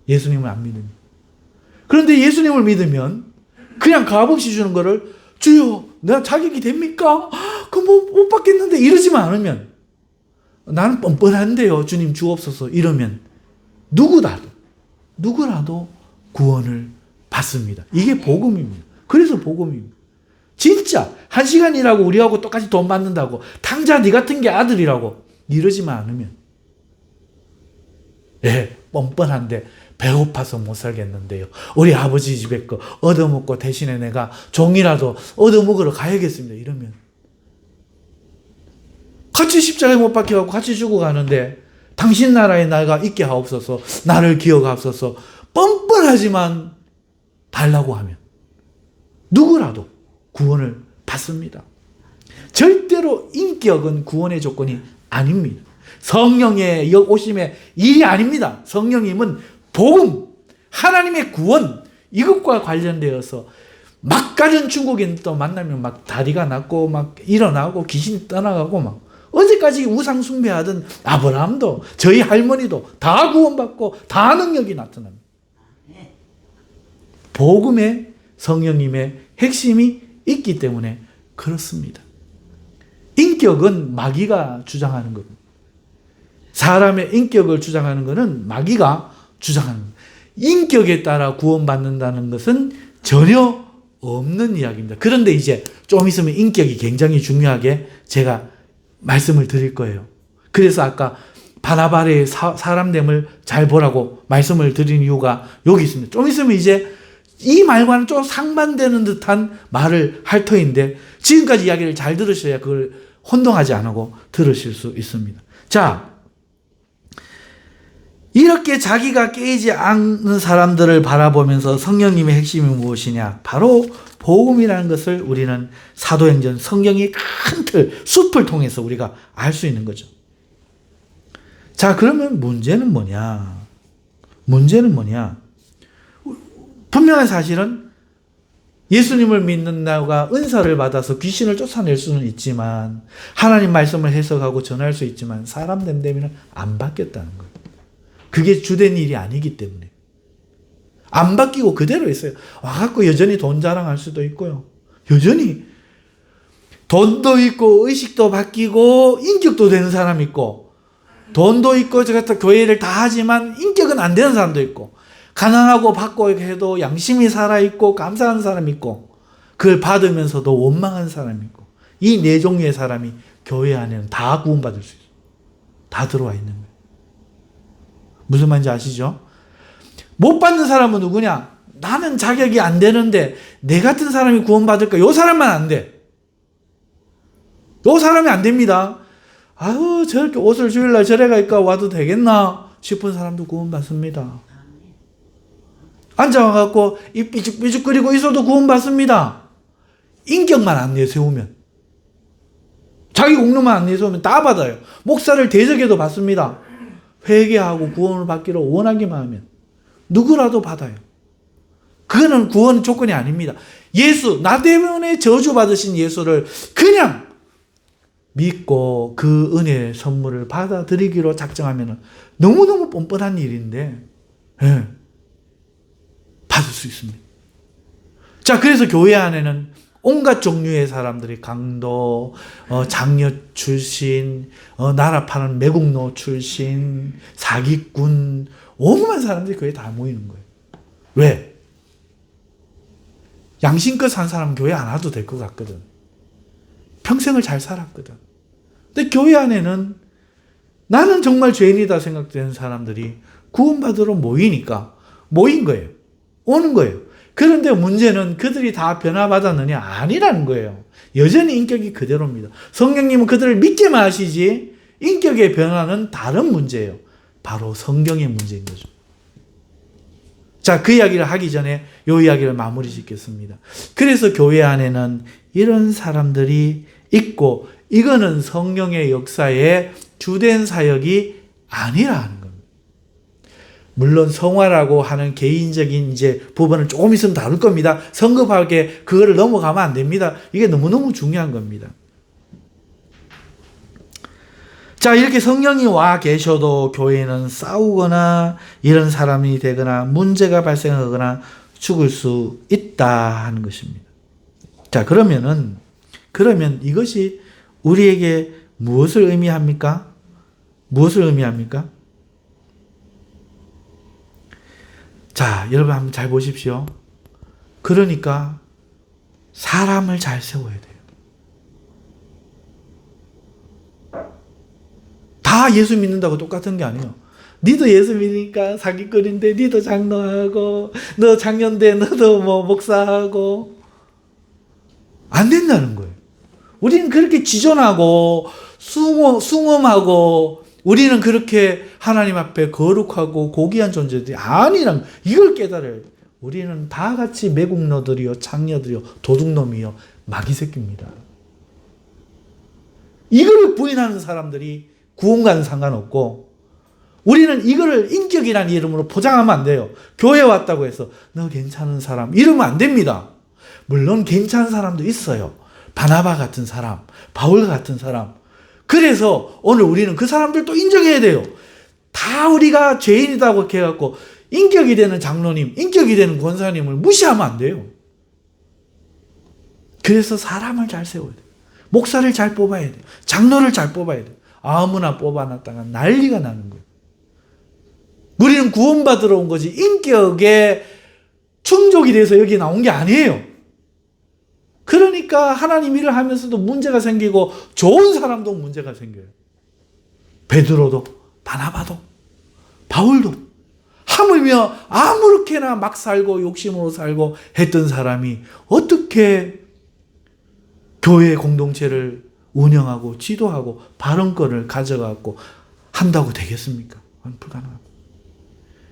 예수님을 안 믿으면. 그런데 예수님을 믿으면 그냥 값없이 주는 거를 주여 내가 자격이 됩니까? 그거 못 받겠는데 이러지만 않으면 나는 뻔뻔한데요. 주님 주옵소서 이러면 누구라도 구원을 받습니다. 이게 복음입니다. 그래서 복음입니다. 진짜 1시간 일하고 우리하고 똑같이 돈 받는다고 당장 네 같은 게 아들이라고 이러지만 않으면 뻔뻔한데 배고파서 못 살겠는데요. 우리 아버지 집에 거 얻어먹고 대신에 내가 종이라도 얻어먹으러 가야겠습니다. 이러면 같이 십자가에 못 박혀갖고 같이 죽어가는데 당신 나라에 나가 있게 하옵소서, 나를 기억하옵소서 뻔뻔하지만 달라고 하면 누구라도 구원을 받습니다. 절대로 인격은 구원의 조건이 아닙니다. 성령의 오심의 일이 아닙니다. 성령님은 복음, 하나님의 구원 이것과 관련되어서 막가는 중국인도 만나면 막 다리가 낫고 막 일어나고 귀신이 떠나가고 막 어제까지 우상 숭배하던 아브라함도 저희 할머니도 다 구원받고 다 능력이 나타납니다. 복음의 성령님의 핵심이 있기 때문에 그렇습니다. 인격은 마귀가 주장하는 겁니다. 사람의 인격을 주장하는 것은 마귀가 주장하는 겁니다. 인격에 따라 구원받는다는 것은 전혀 없는 이야기입니다. 그런데 이제 좀 있으면 인격이 굉장히 중요하게 제가 말씀을 드릴 거예요. 그래서 아까 바나바의 사람됨을 잘 보라고 말씀을 드린 이유가 여기 있습니다. 좀 있으면 이제 이 말과는 좀 상반되는 듯한 말을 할 터인데 지금까지 이야기를 잘 들으셔야 그걸 혼동하지 않고 들으실 수 있습니다. 자, 이렇게 자기가 깨이지 않는 사람들을 바라보면서 성령님의 핵심이 무엇이냐? 바로 복음이라는 것을 우리는 사도행전 성경의 큰 틀, 숲을 통해서 우리가 알 수 있는 거죠. 자, 그러면 문제는 뭐냐? 문제는 뭐냐? 분명한 사실은 예수님을 믿는 나가 은사를 받아서 귀신을 쫓아낼 수는 있지만 하나님 말씀을 해석하고 전할 수 있지만 사람 됨되면 안 바뀌었다는 거예요. 그게 주된 일이 아니기 때문에 안 바뀌고 그대로 있어요. 와갖고 여전히 돈 자랑할 수도 있고요. 여전히 돈도 있고 의식도 바뀌고 인격도 되는 사람 있고 돈도 있고 저 같은 교회를 다 하지만 인격은 안 되는 사람도 있고 가난하고 받고 해도 양심이 살아있고 감사하는 사람이 있고 그걸 받으면서도 원망하는 사람이 있고 이 네 종류의 사람이 교회 안에는 다 구원받을 수 있어요. 다 들어와 있는 거예요. 무슨 말인지 아시죠? 못 받는 사람은 누구냐? 나는 자격이 안 되는데 내 같은 사람이 구원받을까? 요 사람만 안 돼. 요 사람이 안 됩니다. 아유 저렇게 옷을 주일날 절에 갈까 와도 되겠나 싶은 사람도 구원받습니다. 앉아와갖고 입 삐죽삐죽거리고 있어도 구원받습니다. 인격만 안 내세우면 자기 공로만 안 내세우면 다 받아요. 목사를 대적해도 받습니다. 회개하고 구원을 받기를 원하기만 하면 누구라도 받아요. 그거는 구원 조건이 아닙니다. 예수, 나 때문에 저주받으신 예수를 그냥 믿고 그 은혜의 선물을 받아들이기로 작정하면 너무너무 뻔뻔한 일인데 받을 수 있습니다. 자, 그래서 교회 안에는 온갖 종류의 사람들이 강도, 장녀 출신, 나라 파는 매국노 출신, 사기꾼, 오만 사람들이 교회에 다 모이는 거예요. 왜? 양심껏 산 사람은 교회 안 와도 될 것 같거든. 평생을 잘 살았거든. 근데 교회 안에는 나는 정말 죄인이다 생각되는 사람들이 구원받으러 모이니까 모인 거예요. 오는 거예요. 그런데 문제는 그들이 다 변화받았느냐? 아니라는 거예요. 여전히 인격이 그대로입니다. 성령님은 그들을 믿게만 하시지 인격의 변화는 다른 문제예요. 바로 성경의 문제인 거죠. 자, 그 이야기를 하기 전에 이 이야기를 마무리 짓겠습니다. 그래서 교회 안에는 이런 사람들이 있고 이거는 성령의 역사의 주된 사역이 아니라는 겁니다. 물론 성화라고 하는 개인적인 이제 부분을 조금 있으면 다룰 겁니다. 성급하게 그거를 넘어가면 안 됩니다. 이게 너무너무 중요한 겁니다. 자, 이렇게 성령이 와 계셔도 교회는 싸우거나 이런 사람이 되거나 문제가 발생하거나 죽을 수 있다 하는 것입니다. 자, 그러면 이것이 우리에게 무엇을 의미합니까? 무엇을 의미합니까? 자, 여러분 한번 잘 보십시오. 그러니까 사람을 잘 세워야 돼요. 다 예수 믿는다고 똑같은 게 아니에요. 니도 예수 믿으니까 사기꾼인데 니도 장로하고 너 장년대 너도 뭐 목사하고 안 된다는 거예요. 우리는 그렇게 지존하고 숭엄하고 우리는 그렇게 하나님 앞에 거룩하고 고귀한 존재들이 아니란 이걸 깨달아요. 우리는 다 같이 매국노들이요, 창녀들이요, 도둑놈이요, 마귀새끼입니다. 이거를 부인하는 사람들이 구원과는 상관없고 우리는 이거를 인격이라는 이름으로 포장하면 안 돼요. 교회 왔다고 해서 너 괜찮은 사람 이러면 안 됩니다. 물론 괜찮은 사람도 있어요. 바나바 같은 사람, 바울 같은 사람. 그래서 오늘 우리는 그 사람들도 인정해야 돼요. 다 우리가 죄인이라고 해갖고 인격이 되는 장로님, 인격이 되는 권사님을 무시하면 안 돼요. 그래서 사람을 잘 세워야 돼요. 목사를 잘 뽑아야 돼요. 장로를 잘 뽑아야 돼요. 아무나 뽑아놨다가 난리가 나는 거예요. 우리는 구원받으러 온 거지 인격에 충족이 돼서 여기 나온 게 아니에요. 그러니까 하나님 일을 하면서도 문제가 생기고 좋은 사람도 문제가 생겨요. 베드로도 바나바도 바울도 하물며 아무렇게나 막 살고 욕심으로 살고 했던 사람이 어떻게 교회 공동체를 운영하고 지도하고 발언권을 가져가고 한다고 되겠습니까? 불가능합니다.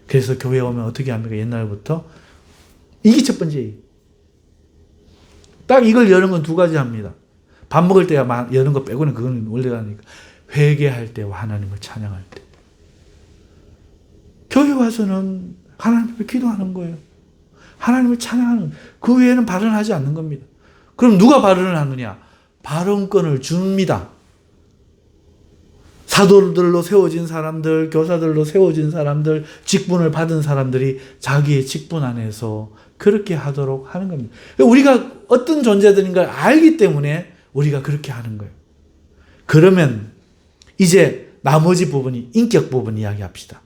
그래서 교회에 오면 어떻게 합니까? 옛날부터 이게 첫 번째. 딱 이걸 여는 건 두 가지 합니다. 밥 먹을 때야 여는 거 빼고는 그건 원래라니까. 회개할 때와 하나님을 찬양할 때. 교회 와서는 하나님 앞에 기도하는 거예요. 하나님을 찬양하는, 그 외에는 발언하지 않는 겁니다. 그럼 누가 발언을 하느냐? 발언권을 줍니다. 사도들로 세워진 사람들, 교사들로 세워진 사람들, 직분을 받은 사람들이 자기의 직분 안에서 그렇게 하도록 하는 겁니다. 우리가 어떤 존재들인 걸 알기 때문에 우리가 그렇게 하는 거예요. 그러면 이제 나머지 부분이 인격 부분 이야기합시다.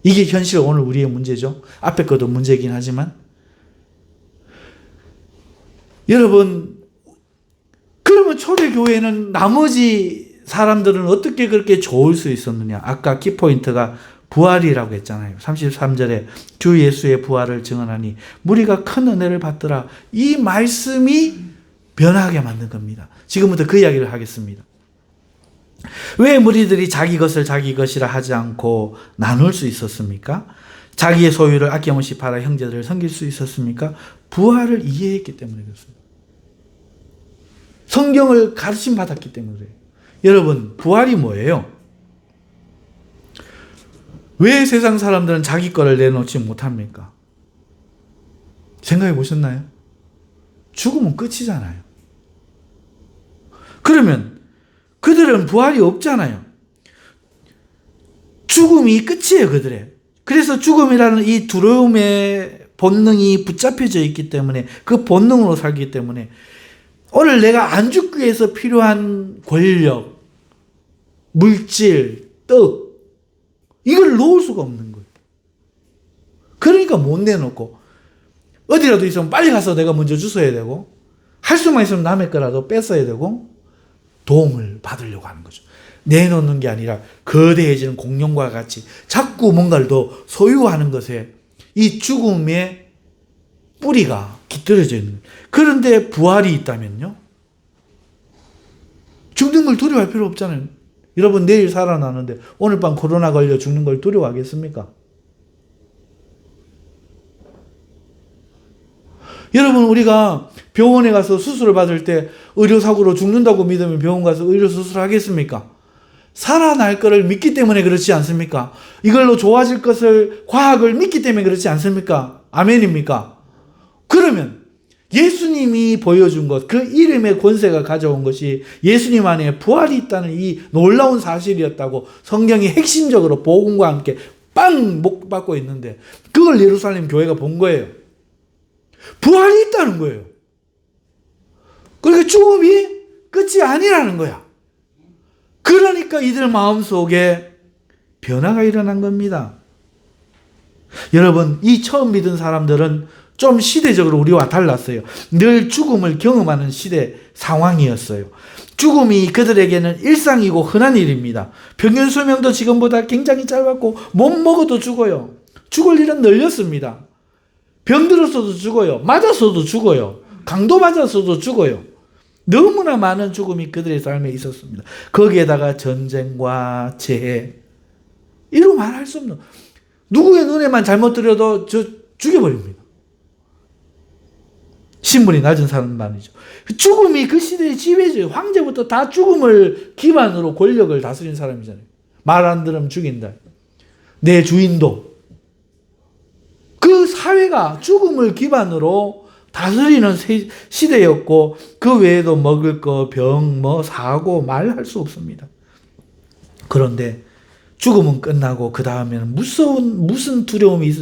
이게 현실 오늘 우리의 문제죠. 앞에 것도 문제이긴 하지만 여러분, 그러면 초대교회는 나머지 사람들은 어떻게 그렇게 좋을 수 있었느냐? 아까 키포인트가 부활이라고 했잖아요. 33절에 주 예수의 부활을 증언하니 무리가 큰 은혜를 받더라. 이 말씀이 변하게 만든 겁니다. 지금부터 그 이야기를 하겠습니다. 왜 무리들이 자기 것을 자기 것이라 하지 않고 나눌 수 있었습니까? 자기의 소유를 아낌없이 팔아 형제들을 섬길 수 있었습니까? 부활을 이해했기 때문에 그렇습니다. 성경을 가르침 받았기 때문에 그래요. 여러분, 부활이 뭐예요? 왜 세상 사람들은 자기 거를 내놓지 못합니까? 생각해 보셨나요? 죽으면 끝이잖아요. 그러면 그들은 부활이 없잖아요. 죽음이 끝이에요, 그들의. 그래서 죽음이라는 이 두려움의 본능이 붙잡혀져 있기 때문에 그 본능으로 살기 때문에 오늘 내가 안 죽기 위해서 필요한 권력, 물질, 떡 이걸 놓을 수가 없는 거예요. 그러니까 못 내놓고 어디라도 있으면 빨리 가서 내가 먼저 주워야 되고 할 수만 있으면 남의 거라도 뺏어야 되고 도움을 받으려고 하는 거죠. 내놓는 게 아니라 거대해지는 공룡과 같이 자꾸 뭔가를 더 소유하는 것에 이 죽음의 뿌리가 깃들여져 있는 거예요. 그런데 부활이 있다면요? 죽는 걸 두려워할 필요 없잖아요. 여러분 내일 살아나는데 오늘 밤 코로나 걸려 죽는 걸 두려워하겠습니까? 여러분 우리가 병원에 가서 수술을 받을 때 의료사고로 죽는다고 믿으면 병원 가서 의료수술을 하겠습니까? 살아날 것을 믿기 때문에 그렇지 않습니까? 이걸로 좋아질 것을 과학을 믿기 때문에 그렇지 않습니까? 아멘입니까? 그러면 예수님이 보여준 것, 그 이름의 권세가 가져온 것이 예수님 안에 부활이 있다는 이 놀라운 사실이었다고 성경이 핵심적으로 복음과 함께 빵 못 받고 있는데 그걸 예루살렘 교회가 본 거예요. 부활이 있다는 거예요. 그러니까 죽음이 끝이 아니라는 거야. 그러니까 이들 마음속에 변화가 일어난 겁니다. 여러분, 이 처음 믿은 사람들은 좀 시대적으로 우리와 달랐어요. 늘 죽음을 경험하는 시대 상황이었어요. 죽음이 그들에게는 일상이고 흔한 일입니다. 평균 수명도 지금보다 굉장히 짧았고 못 먹어도 죽어요. 죽을 일은 늘렸습니다. 병들었어도 죽어요. 맞았어도 죽어요. 강도 맞았어도 죽어요. 너무나 많은 죽음이 그들의 삶에 있었습니다. 거기에다가 전쟁과 재해, 이루 말할 수 없는, 누구의 눈에만 잘못 들여도 죽여버립니다. 신분이 낮은 사람만이죠. 죽음이 그 시대의 지배죠. 황제부터 다 죽음을 기반으로 권력을 다스린 사람이잖아요. 말 안 들으면 죽인다. 내 주인도. 그 사회가 죽음을 기반으로 다스리는 시대였고, 그 외에도 먹을 거, 병, 사고 말할 수 없습니다. 그런데 죽음은 끝나고 그 다음에는 무슨 두려움이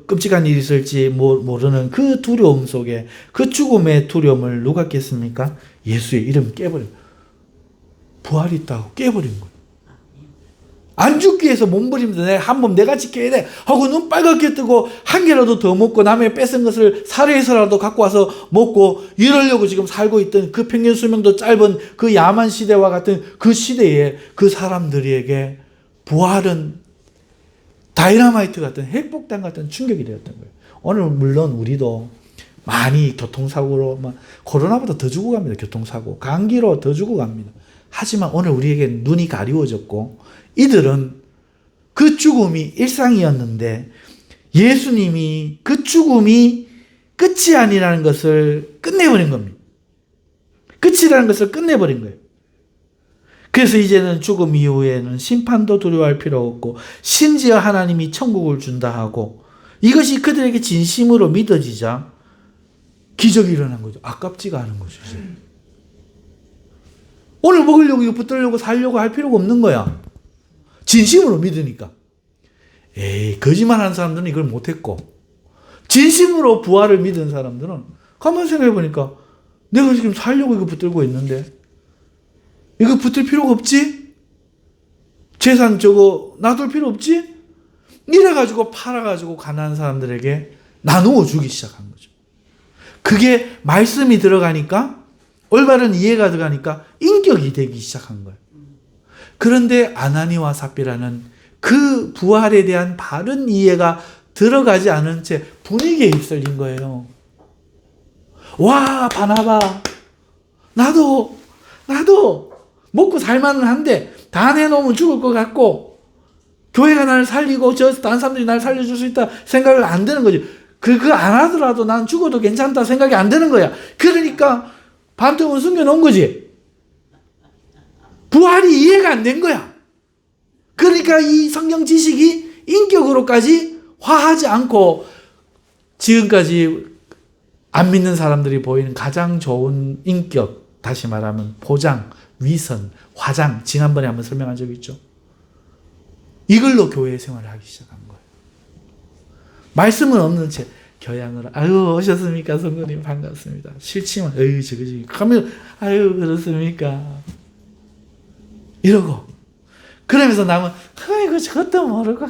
끔찍한 일이 있을지 모르는 그 두려움 속에, 그 죽음의 두려움을 누가 깼습니까? 예수의 이름 깨버린, 부활이 있다고 깨버린 거예요. 안 죽기 위해서 몸부림도 한번 내가 지켜야 돼 하고 눈 빨갛게 뜨고 한 개라도 더 먹고 남의 뺏은 것을 살해해서라도 갖고 와서 먹고 이러려고 지금 살고 있던 그 평균 수명도 짧은 그 야만 시대와 같은 그 시대에 그 사람들에게 부활은 다이너마이트 같은, 핵폭탄 같은 충격이 되었던 거예요. 오늘 물론 우리도 많이 교통사고로, 코로나보다 더 죽어갑니다. 교통사고, 감기로 더 죽어갑니다. 하지만 오늘 우리에게 눈이 가리워졌고, 이들은 그 죽음이 일상이었는데 예수님이 그 죽음이 끝이 아니라는 것을 끝내버린 겁니다. 끝이라는 것을 끝내버린 거예요. 그래서 이제는 죽음 이후에는 심판도 두려워할 필요 없고, 심지어 하나님이 천국을 준다 하고, 이것이 그들에게 진심으로 믿어지자 기적이 일어난 거죠. 아깝지가 않은 거죠. 이제. 오늘 먹으려고 이거 붙들려고 살려고 할 필요가 없는 거야. 진심으로 믿으니까. 거짓말하는 사람들은 이걸 못했고, 진심으로 부활을 믿은 사람들은 가만 생각해 보니까 내가 지금 살려고 이거 붙들고 있는데 이거 붙들 필요가 없지? 재산 저거 놔둘 필요 없지? 이래가지고 팔아가지고 가난한 사람들에게 나누어 주기 시작한 거죠. 그게 말씀이 들어가니까, 올바른 이해가 들어가니까 인격이 되기 시작한 거예요. 그런데 아나니와 삽비라는 그 부활에 대한 바른 이해가 들어가지 않은 채 분위기에 휩쓸린 거예요. 와, 바나바, 나도 먹고 살만은 한데 다 내놓으면 죽을 것 같고, 교회가 나를 살리고 다른 사람들이 나를 살려줄 수 있다 생각을 안 되는 거지. 그거 안 하더라도 난 죽어도 괜찮다 생각이 안 되는 거야. 그러니까 반통을 숨겨놓은 거지. 부활이 이해가 안 된 거야. 그러니까 이 성경 지식이 인격으로까지 화하지 않고, 지금까지 안 믿는 사람들이 보이는 가장 좋은 인격, 다시 말하면 포장, 위선, 화장, 지난번에 한번 설명한 적이 있죠. 이걸로 교회 생활을 하기 시작한 거예요. 말씀은 없는 채 교양으로, 아유 오셨습니까 성도님 반갑습니다. 싫지만 저거지 하면, 아유 그렇습니까 이러고, 그러면서 남은 아이고 저것도 모르고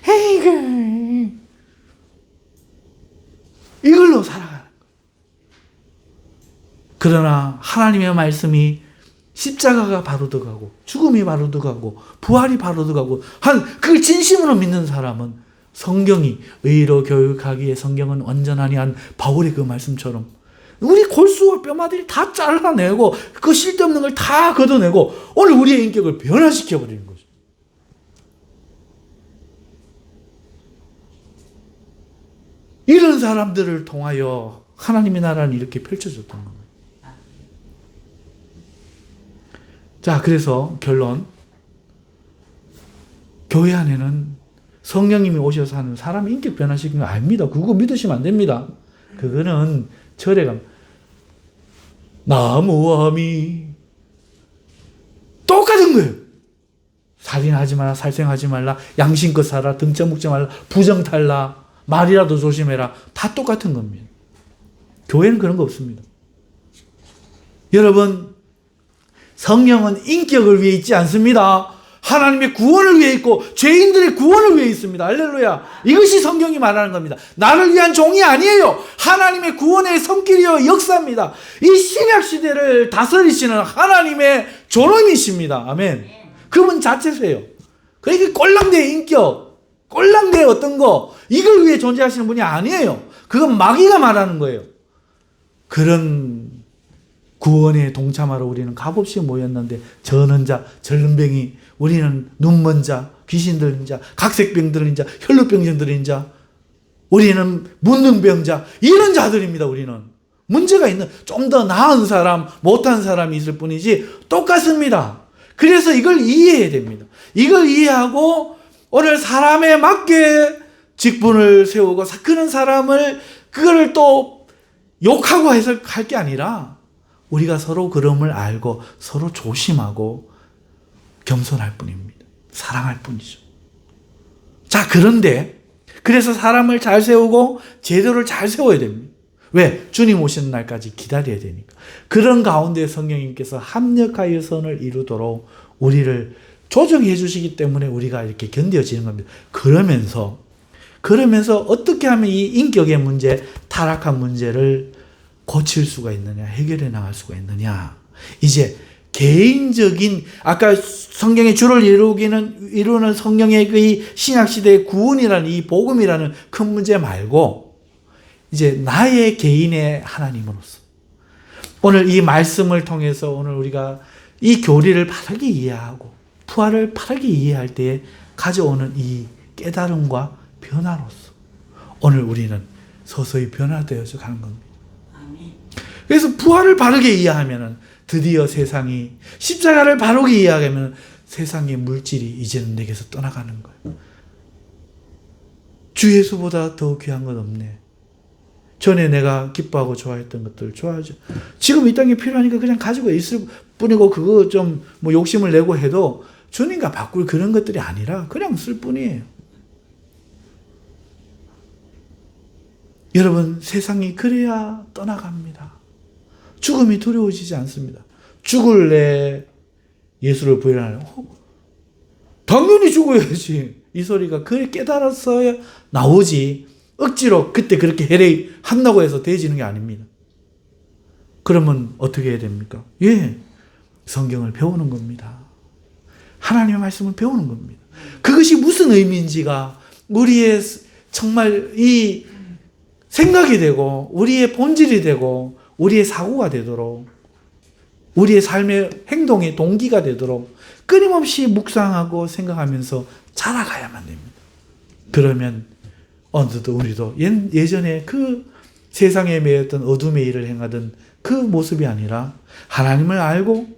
에이구 이걸로 살아가는 거예요. 그러나 하나님의 말씀이 십자가가 바로도 가고 죽음이 바로도 가고 부활이 바로도 가고 그걸 진심으로 믿는 사람은 성경이 의로 교육하기에 성경은 온전하니 한 바울의 그 말씀처럼 우리 골수와 뼈마디를 다 잘라내고 그 쓸데없는 걸 다 걷어내고 오늘 우리의 인격을 변화시켜버리는 거죠. 이런 사람들을 통하여 하나님의 나라는 이렇게 펼쳐졌던 겁니다. 자, 그래서 결론. 교회 안에는 성령님이 오셔서 하는 사람 인격 변화시키는 거 아닙니다. 그거 믿으시면 안 됩니다. 그거는 절에 가면 나무함이 똑같은 거예요. 살인하지 마라, 살생하지 말라, 양심껏 살아, 등쳐 묶지 말라, 부정탈라, 말이라도 조심해라. 다 똑같은 겁니다. 교회는 그런 거 없습니다. 여러분, 성령은 인격을 위해 있지 않습니다. 하나님의 구원을 위해 있고 죄인들의 구원을 위해 있습니다. 할렐루야. 이것이 성경이 말하는 겁니다. 나를 위한 종이 아니에요. 하나님의 구원의 손길이요 역사입니다. 이 신약 시대를 다스리시는 하나님의 존엄이십니다. 아멘. 그분 자체세요. 그러니까 꼴랑대의 인격, 꼴랑대의 어떤 거, 이걸 위해 존재하시는 분이 아니에요. 그건 마귀가 말하는 거예요. 그런 구원에 동참하러 우리는 값없이 모였는데, 저는 자, 절름뱅이, 우리는 눈먼 자, 귀신 들린 자, 각색병 들린 자, 혈루병증 들린 자, 우리는 문둥병자, 이런 자들입니다. 우리는 문제가 있는, 좀 더 나은 사람, 못한 사람이 있을 뿐이지 똑같습니다. 그래서 이걸 이해해야 됩니다. 이걸 이해하고 오늘 사람에 맞게 직분을 세우고 그런 사람을 그거를 또 욕하고 해석할 게 아니라 우리가 서로 그름을 알고 서로 조심하고 겸손할 뿐입니다. 사랑할 뿐이죠. 자, 그런데 그래서 사람을 잘 세우고 제도를 잘 세워야 됩니다. 왜? 주님 오시는 날까지 기다려야 되니까. 그런 가운데 성령님께서 합력하여 선을 이루도록 우리를 조정해 주시기 때문에 우리가 이렇게 견뎌지는 겁니다. 그러면서 어떻게 하면 이 인격의 문제, 타락한 문제를 고칠 수가 있느냐, 해결해 나갈 수가 있느냐. 이제 개인적인, 아까 성경의 주를 이루는 성령의 그 신약시대의 구원이라는 이 복음이라는 큰 문제 말고 이제 나의 개인의 하나님으로서 오늘 이 말씀을 통해서 오늘 우리가 이 교리를 바르게 이해하고 부활을 바르게 이해할 때에 가져오는 이 깨달음과 변화로서 오늘 우리는 서서히 변화되어져 가는 겁니다. 그래서 부활을 바르게 이해하면 드디어 세상이, 십자가를 바르게 이해하면 세상의 물질이 이제는 내게서 떠나가는 거예요. 주 예수보다 더 귀한 건 없네. 전에 내가 기뻐하고 좋아했던 것들 좋아하죠. 지금 이 땅에 필요하니까 그냥 가지고 있을 뿐이고, 그거 좀 뭐 욕심을 내고 해도 주님과 바꿀 그런 것들이 아니라 그냥 쓸 뿐이에요. 여러분, 세상이 그래야 떠나갑니다. 죽음이 두려워지지 않습니다. 죽을래 예수를 부인하는, 당연히 죽어야지. 이 소리가 그래 깨달았어야 나오지. 억지로 그때 그렇게 해례 한다고 해서 되어지는 게 아닙니다. 그러면 어떻게 해야 됩니까? 예, 성경을 배우는 겁니다. 하나님의 말씀을 배우는 겁니다. 그것이 무슨 의미인지가 우리의 정말 이 생각이 되고 우리의 본질이 되고 우리의 사고가 되도록, 우리의 삶의 행동의 동기가 되도록 끊임없이 묵상하고 생각하면서 자라가야만 됩니다. 그러면 어느덧 우리도 예전에 그 세상에 매였던 어둠의 일을 행하던 그 모습이 아니라 하나님을 알고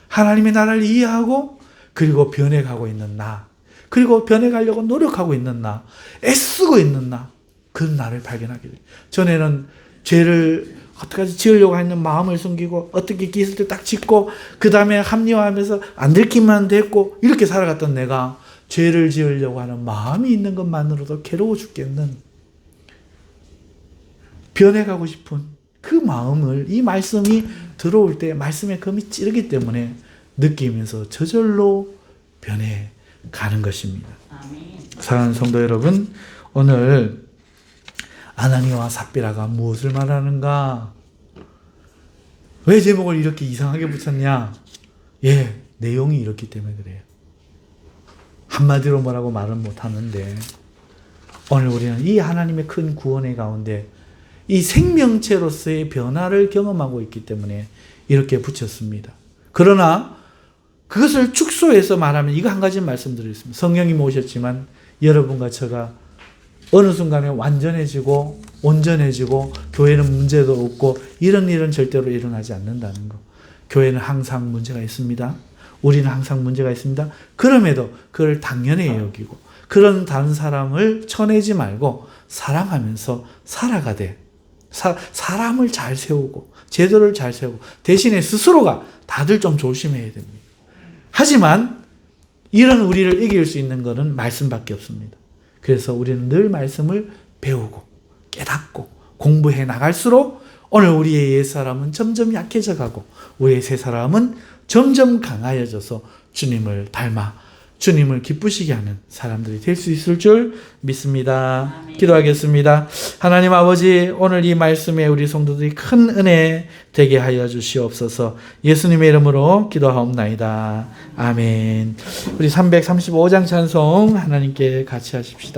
하나님의 나라를 이해하고 그리고 변해가고 있는 나, 그리고 변해가려고 노력하고 있는 나, 애쓰고 있는 나, 그런 나를 발견하게 돼요. 전에는 죄를 어떻게까지 지으려고 했는 마음을 숨기고 어떻게 있을 때 딱 짓고 그 다음에 합리화하면서 안 들키면 됐고 이렇게 살아갔던 내가 죄를 지으려고 하는 마음이 있는 것만으로도 괴로워 죽겠는, 변해가고 싶은 그 마음을 이 말씀이 들어올 때 말씀의 검이 찌르기 때문에 느끼면서 저절로 변해가는 것입니다. 사랑하는 성도 여러분, 오늘 아나니아와 삽비라가 무엇을 말하는가? 왜 제목을 이렇게 이상하게 붙였냐? 예, 내용이 이렇기 때문에 그래요. 한마디로 뭐라고 말은 못하는데 오늘 우리는 이 하나님의 큰 구원의 가운데 이 생명체로서의 변화를 경험하고 있기 때문에 이렇게 붙였습니다. 그러나 그것을 축소해서 말하면 이거 한 가지 말씀드리겠습니다. 성령이 오셨지만 여러분과 저가 어느 순간에 완전해지고 온전해지고 교회는 문제도 없고 이런 일은 절대로 일어나지 않는다는 거. 교회는 항상 문제가 있습니다. 우리는 항상 문제가 있습니다. 그럼에도 그걸 당연히 여기고 그런 다른 사람을 쳐내지 말고 사랑하면서 살아가되 사람을 잘 세우고 제도를 잘 세우고 대신에 스스로가 다들 좀 조심해야 됩니다. 하지만 이런 우리를 이길 수 있는 것은 말씀밖에 없습니다. 그래서 우리는 늘 말씀을 배우고 깨닫고 공부해 나갈수록 오늘 우리의 옛사람은 점점 약해져 가고 우리의 새사람은 점점 강하여져서 주님을 닮아 주님을 기쁘시게 하는 사람들이 될 수 있을 줄 믿습니다. 아멘. 기도하겠습니다. 하나님 아버지, 오늘 이 말씀에 우리 성도들이 큰 은혜 되게 하여 주시옵소서. 예수님의 이름으로 기도하옵나이다. 아멘. 우리 335장 찬송 하나님께 같이 하십시다.